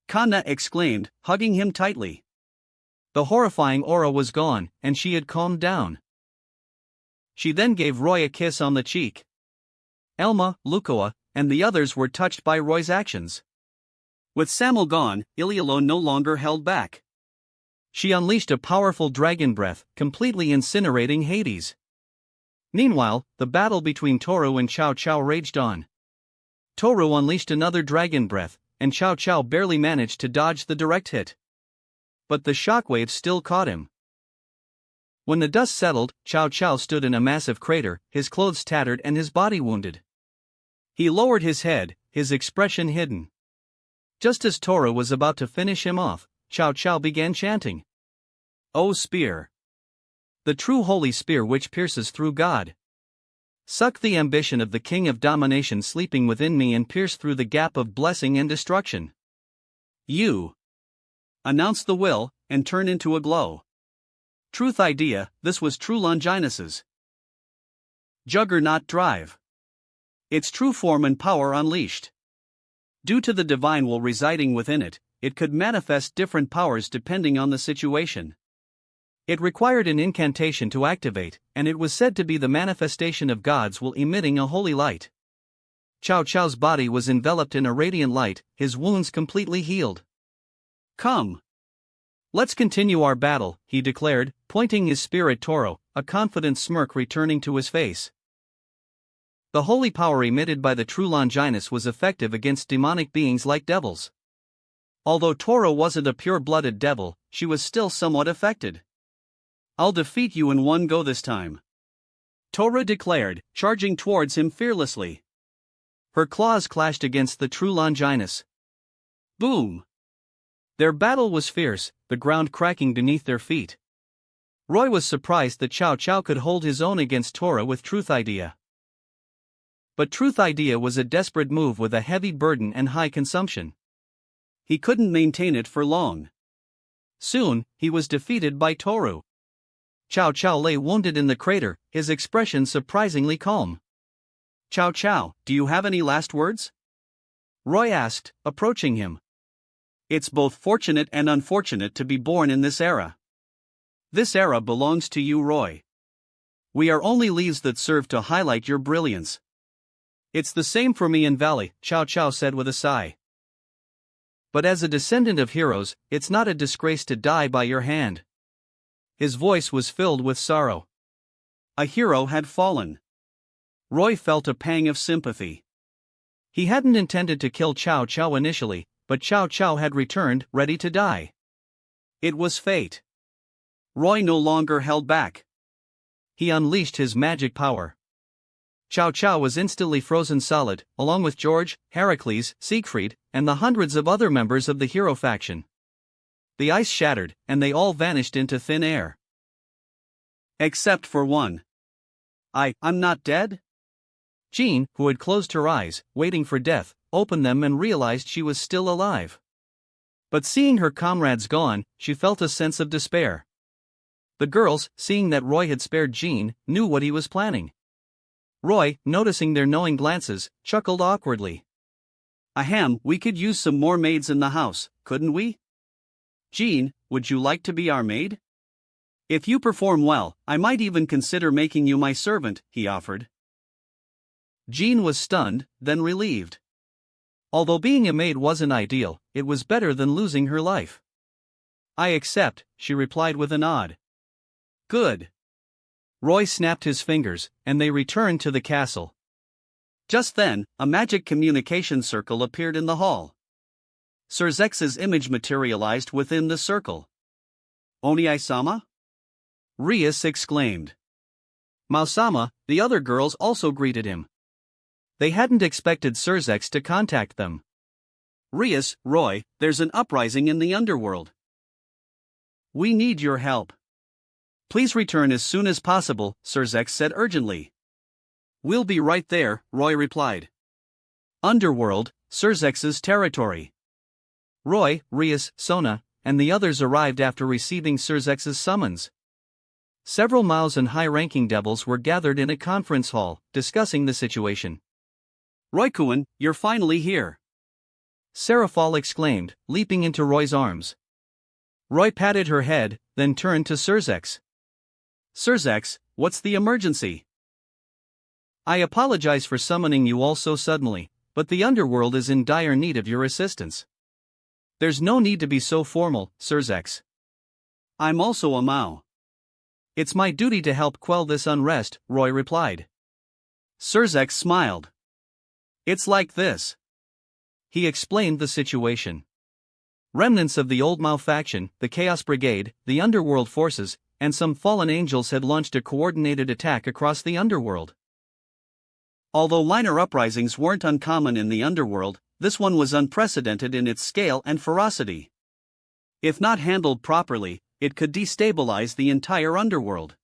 Kanna exclaimed, hugging him tightly. The horrifying aura was gone, and she had calmed down. She then gave Roy a kiss on the cheek. Elma, Lukoa, and the others were touched by Roy's actions. With Samuel gone, Iliolo no longer held back. She unleashed a powerful dragon breath, completely incinerating Hades. Meanwhile, the battle between Toru and Chow Chow raged on. Toru unleashed another dragon breath, and Chow Chow barely managed to dodge the direct hit. But the shockwaves still caught him. When the dust settled, Chow Chow stood in a massive crater, his clothes tattered and his body wounded. He lowered his head, his expression hidden. Just as Toru was about to finish him off, Chow Chow began chanting. "O spear! The true holy spear which pierces through God. Suck the ambition of the king of domination sleeping within me and pierce through the gap of blessing and destruction. You announce the will, and turn into a glow." Truth idea, this was true Longinus's Juggernaut drive. Its true form and power unleashed. Due to the divine will residing within it, it could manifest different powers depending on the situation. It required an incantation to activate, and it was said to be the manifestation of God's will emitting a holy light. Chow Chow's body was enveloped in a radiant light, his wounds completely healed. "Come. Let's continue our battle," he declared, pointing his spear at Toru, a confident smirk returning to his face. The holy power emitted by the true Longinus was effective against demonic beings like devils. Although Toru wasn't a pure-blooded devil, she was still somewhat affected. "I'll defeat you in one go this time," Toru declared, charging towards him fearlessly. Her claws clashed against the true Longinus. Boom! Their battle was fierce, the ground cracking beneath their feet. Roy was surprised that Chow Chow could hold his own against Toru with Truth Idea. But Truth Idea was a desperate move with a heavy burden and high consumption. He couldn't maintain it for long. Soon, he was defeated by Toru. Chow Chow lay wounded in the crater, his expression surprisingly calm. "Chow Chow, do you have any last words?" Roy asked, approaching him. "It's both fortunate and unfortunate to be born in this era. This era belongs to you, Roy. We are only leaves that serve to highlight your brilliance." "It's the same for me and Valley," Chow Chow said with a sigh. "But as a descendant of heroes, it's not a disgrace to die by your hand." His voice was filled with sorrow. A hero had fallen. Roy felt a pang of sympathy. He hadn't intended to kill Chow Chow initially, but Chow Chow had returned, ready to die. It was fate. Roy no longer held back. He unleashed his magic power. Chow Chow was instantly frozen solid, along with George, Heracles, Siegfried, and the hundreds of other members of the hero faction. The ice shattered, and they all vanished into thin air. Except for one. I'm not dead?" Jean, who had closed her eyes, waiting for death, opened them and realized she was still alive. But seeing her comrades gone, she felt a sense of despair. The girls, seeing that Roy had spared Jean, knew what he was planning. Roy, noticing their knowing glances, chuckled awkwardly. "Ahem, we could use some more maids in the house, couldn't we?" Jean, would you like to be our maid? If you perform well, I might even consider making you my servant, he offered. Jean was stunned, then relieved. Although being a maid wasn't ideal, it was better than losing her life. I accept, she replied with a nod. Good. Roy snapped his fingers, and they returned to the castle. Just then, a magic communication circle appeared in the hall. Sir Zex's image materialized within the circle. Oni-sama? Rias exclaimed. Mao-sama, the other girls also greeted him. They hadn't expected Sir Zex to contact them. Rias, Roy, there's an uprising in the underworld. We need your help. Please return as soon as possible, Sir Zex said urgently. We'll be right there, Roy replied. Underworld, Sir Zex's territory. Roy, Rias, Sona, and the others arrived after receiving Sir Zex's summons. Several Maos and high-ranking devils were gathered in a conference hall, discussing the situation. Roy-kun, you're finally here. Seraphal exclaimed, leaping into Roy's arms. Roy patted her head, then turned to Sir Zex. Sir Zex, what's the emergency? I apologize for summoning you all so suddenly, but the underworld is in dire need of your assistance. There's no need to be so formal, Sir Zex. I'm also a Mao. It's my duty to help quell this unrest, Roy replied. Sir Zex smiled. It's like this. He explained the situation. Remnants of the old Mao faction, the Chaos Brigade, the underworld forces, and some fallen angels had launched a coordinated attack across the underworld. Although minor uprisings weren't uncommon in the underworld, this one was unprecedented in its scale and ferocity. If not handled properly, it could destabilize the entire underworld.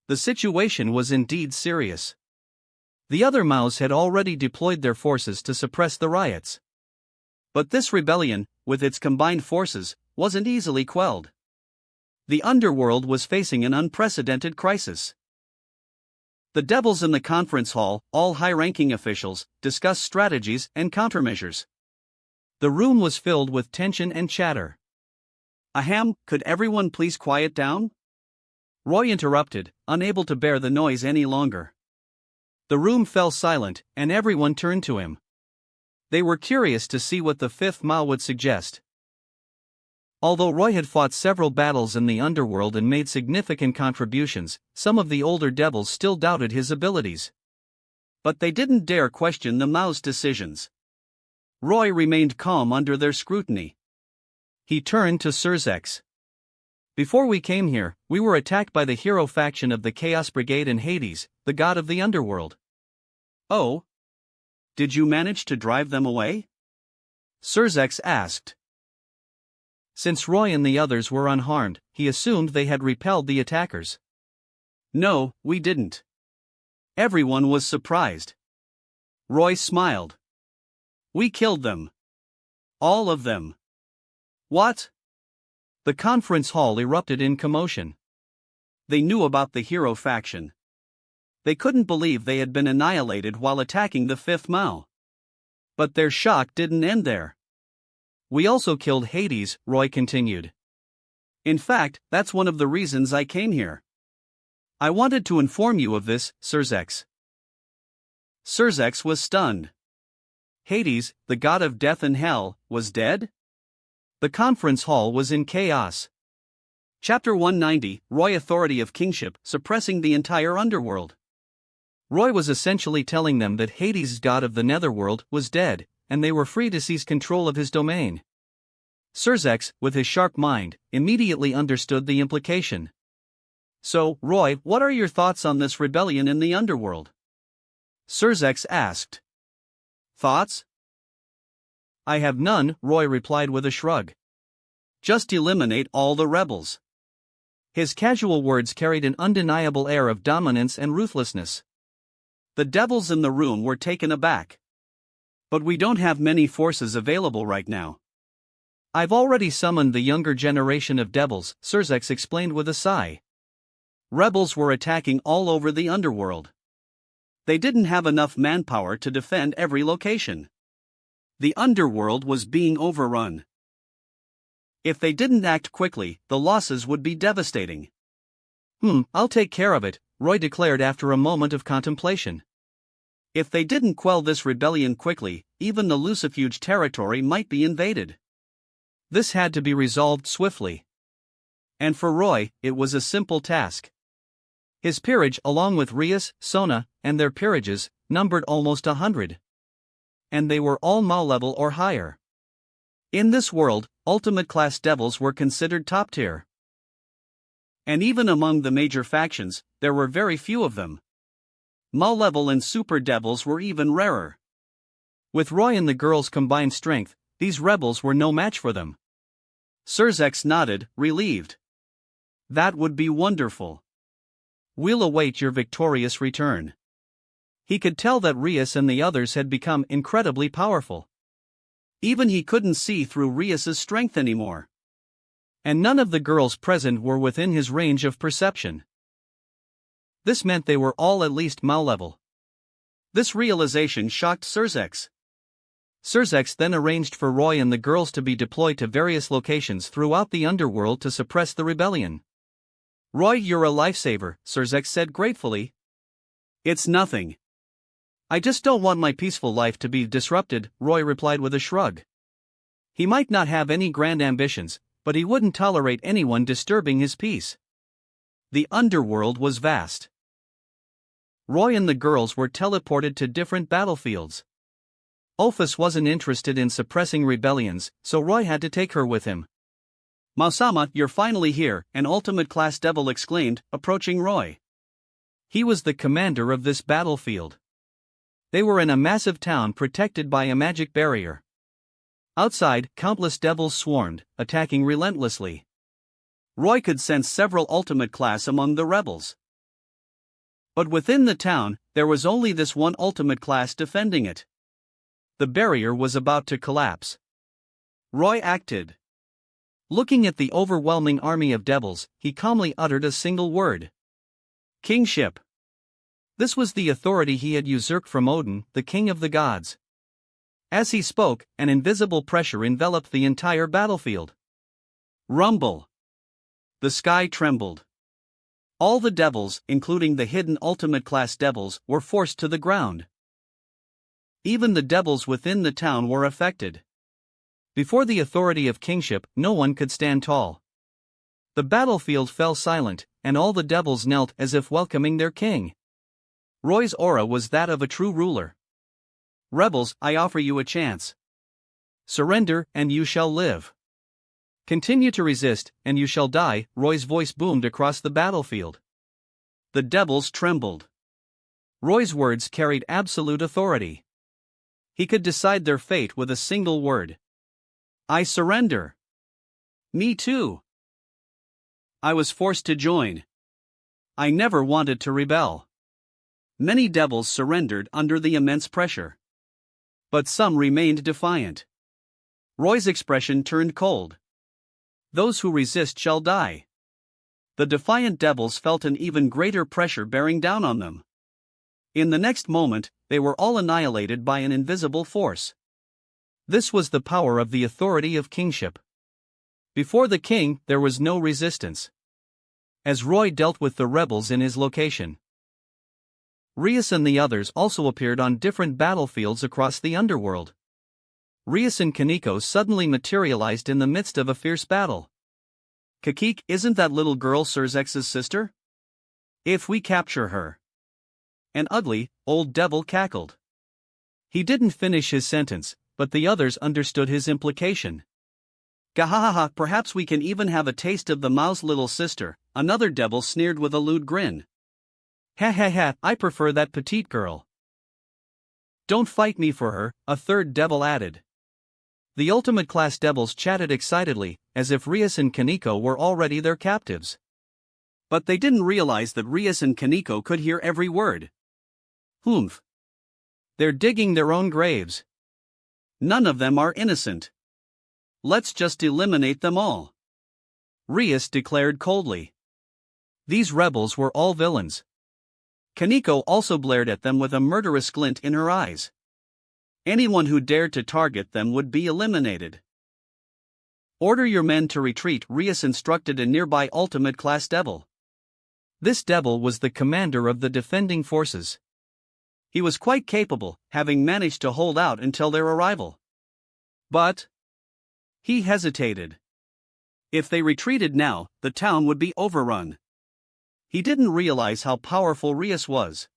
The situation was indeed serious. The other Maos had already deployed their forces to suppress the riots. But this rebellion, with its combined forces, wasn't easily quelled. The underworld was facing an unprecedented crisis. The devils in the conference hall, all high-ranking officials, discussed strategies and countermeasures. The room was filled with tension and chatter. Ahem, could everyone please quiet down? Roy interrupted, unable to bear the noise any longer. The room fell silent, and everyone turned to him. They were curious to see what the fifth Mao would suggest. Although Roy had fought several battles in the underworld and made significant contributions, some of the older devils still doubted his abilities. But they didn't dare question the Mao's decisions. Roy remained calm under their scrutiny. He turned to Sir Zex. Before we came here, we were attacked by the hero faction of the Chaos Brigade and Hades, the god of the underworld. Oh? Did you manage to drive them away? Sir Zex asked. Since Roy and the others were unharmed, he assumed they had repelled the attackers. No, we didn't. Everyone was surprised. Roy smiled. We killed them. All of them. What? The conference hall erupted in commotion. They knew about the hero faction. They couldn't believe they had been annihilated while attacking the fifth Mao. But their shock didn't end there. We also killed Hades, Roy continued. In fact, that's one of the reasons I came here. I wanted to inform you of this, Sir Zex. Sir Zex was stunned. Hades, the god of death and hell, was dead? The conference hall was in chaos. Chapter 190, Roy Authority of Kingship, suppressing the entire underworld. Roy was essentially telling them that Hades, god of the netherworld, was dead, and they were free to seize control of his domain. Sir Zex, with his sharp mind, immediately understood the implication. So, Roy, what are your thoughts on this rebellion in the underworld? Sir Zex asked. Thoughts? I have none, Roy replied with a shrug. Just eliminate all the rebels. His casual words carried an undeniable air of dominance and ruthlessness. The devils in the room were taken aback. But we don't have many forces available right now. I've already summoned the younger generation of devils, Sir Zex explained with a sigh. Rebels were attacking all over the underworld. They didn't have enough manpower to defend every location. The underworld was being overrun. If they didn't act quickly, the losses would be devastating. I'll take care of it, Roy declared after a moment of contemplation. If they didn't quell this rebellion quickly, even the Lucifuge territory might be invaded. This had to be resolved swiftly. And for Roy, it was a simple task. His peerage, along with Rias, Sona, and their peerages, numbered almost 100. And they were all Mao level or higher. In this world, ultimate class devils were considered top tier. And even among the major factions, there were very few of them. Mao level and super devils were even rarer. With Roy and the girls' combined strength, these rebels were no match for them. Surzex nodded, relieved. That would be wonderful. We'll await your victorious return. He could tell that Rias and the others had become incredibly powerful. Even he couldn't see through Rias's strength anymore. And none of the girls present were within his range of perception. This meant they were all at least Mao level. This realization shocked Surzex. Surzex then arranged for Roy and the girls to be deployed to various locations throughout the underworld to suppress the rebellion. Roy, you're a lifesaver, Surzex said gratefully. It's nothing. I just don't want my peaceful life to be disrupted, Roy replied with a shrug. He might not have any grand ambitions, but he wouldn't tolerate anyone disturbing his peace. The underworld was vast. Roy and the girls were teleported to different battlefields. Ophis wasn't interested in suppressing rebellions, so Roy had to take her with him. Mausama, you're finally here, an ultimate class devil exclaimed, approaching Roy. He was the commander of this battlefield. They were in a massive town protected by a magic barrier. Outside, countless devils swarmed, attacking relentlessly. Roy could sense several ultimate class among the rebels. But within the town, there was only this one ultimate class defending it. The barrier was about to collapse. Roy acted. Looking at the overwhelming army of devils, he calmly uttered a single word. Kingship. This was the authority he had usurped from Odin, the king of the gods. As he spoke, an invisible pressure enveloped the entire battlefield. Rumble. The sky trembled. All the devils, including the hidden ultimate class devils, were forced to the ground. Even the devils within the town were affected. Before the authority of kingship, no one could stand tall. The battlefield fell silent, and all the devils knelt as if welcoming their king. Roy's aura was that of a true ruler. Rebels, I offer you a chance. Surrender, and you shall live. Continue to resist, and you shall die, Roy's voice boomed across the battlefield. The devils trembled. Roy's words carried absolute authority. He could decide their fate with a single word. I surrender. Me too. I was forced to join. I never wanted to rebel. Many devils surrendered under the immense pressure. But some remained defiant. Roy's expression turned cold. Those who resist shall die. The defiant devils felt an even greater pressure bearing down on them. In the next moment, they were all annihilated by an invisible force. This was the power of the authority of kingship. Before the king, there was no resistance. As Roy dealt with the rebels in his location, Rias and the others also appeared on different battlefields across the underworld. Rias and Kaneko suddenly materialized in the midst of a fierce battle. Kakik, isn't that little girl Surzex's sister? If we capture her. An ugly, old devil cackled. He didn't finish his sentence, but the others understood his implication. Gahahaha, perhaps we can even have a taste of the Mao's little sister, another devil sneered with a lewd grin. Ha ha ha, I prefer that petite girl. Don't fight me for her, a third devil added. The ultimate class devils chatted excitedly, as if Rias and Kaneko were already their captives. But they didn't realize that Rias and Kaneko could hear every word. Humph. They're digging their own graves. None of them are innocent. Let's just eliminate them all. Rias declared coldly. These rebels were all villains. Kaneko also glared at them with a murderous glint in her eyes. Anyone who dared to target them would be eliminated. Order your men to retreat, Rias instructed a nearby ultimate class devil. This devil was the commander of the defending forces. He was quite capable, having managed to hold out until their arrival. But he hesitated. If they retreated now, the town would be overrun. He didn't realize how powerful Rias was.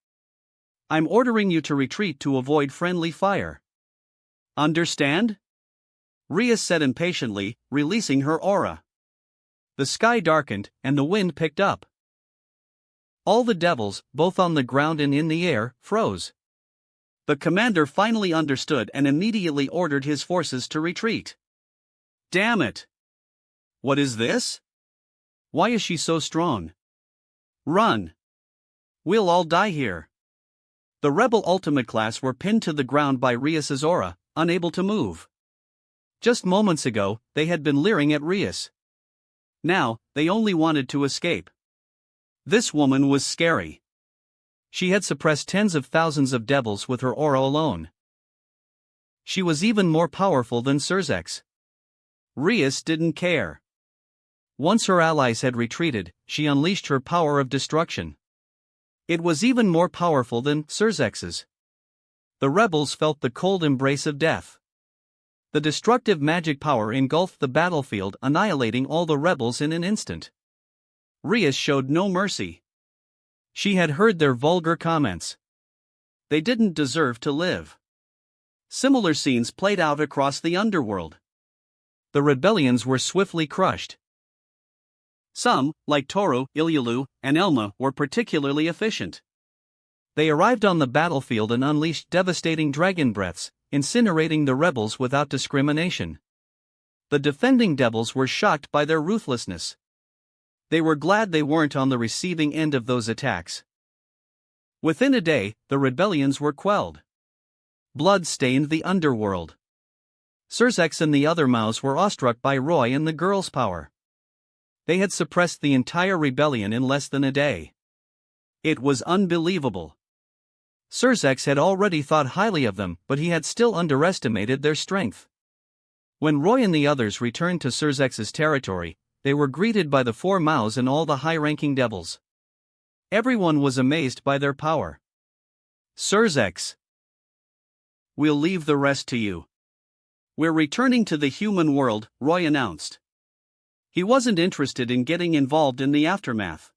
I'm ordering you to retreat to avoid friendly fire. Understand? Rias said impatiently, releasing her aura. The sky darkened, and the wind picked up. All the devils, both on the ground and in the air, froze. The commander finally understood and immediately ordered his forces to retreat. Damn it! What is this? Why is she so strong? Run! We'll all die here. The rebel ultimate class were pinned to the ground by Rias's aura, unable to move. Just moments ago, they had been leering at Rias. Now, they only wanted to escape. This woman was scary. She had suppressed tens of thousands of devils with her aura alone. She was even more powerful than Surzex. Rias didn't care. Once her allies had retreated, she unleashed her power of destruction. It was even more powerful than Surzex's. The rebels felt the cold embrace of death. The destructive magic power engulfed the battlefield, annihilating all the rebels in an instant. Rias showed no mercy. She had heard their vulgar comments. They didn't deserve to live. Similar scenes played out across the underworld. The rebellions were swiftly crushed. Some, like Toru, Ilyulu, and Elma, were particularly efficient. They arrived on the battlefield and unleashed devastating dragon breaths, incinerating the rebels without discrimination. The defending devils were shocked by their ruthlessness. They were glad they weren't on the receiving end of those attacks. Within a day, the rebellions were quelled. Blood stained the underworld. Surzex and the other Maus were awestruck by Roy and the girl's power. They had suppressed the entire rebellion in less than a day. It was unbelievable. Surzex had already thought highly of them, but he had still underestimated their strength. When Roy and the others returned to Surzex's territory, they were greeted by the 4 Maus and all the high-ranking devils. Everyone was amazed by their power. Surzex. We'll leave the rest to you. We're returning to the human world, Roy announced. He wasn't interested in getting involved in the aftermath.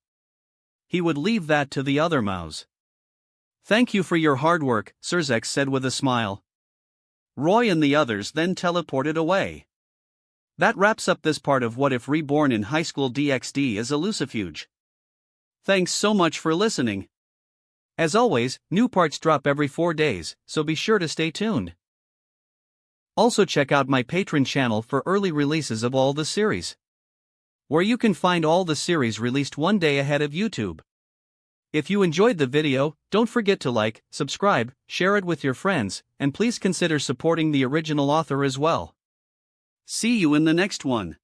He would leave that to the other Maus. Thank you for your hard work, Surzex said with a smile. Roy and the others then teleported away. That wraps up this part of What If Reborn in Highschool DxD as a Lucifuge. Thanks so much for listening. As always, new parts drop every 4 days, so be sure to stay tuned. Also check out my Patreon channel for early releases of all the series, where you can find all the series released one day ahead of YouTube. If you enjoyed the video, don't forget to like, subscribe, share it with your friends, and please consider supporting the original author as well. See you in the next one.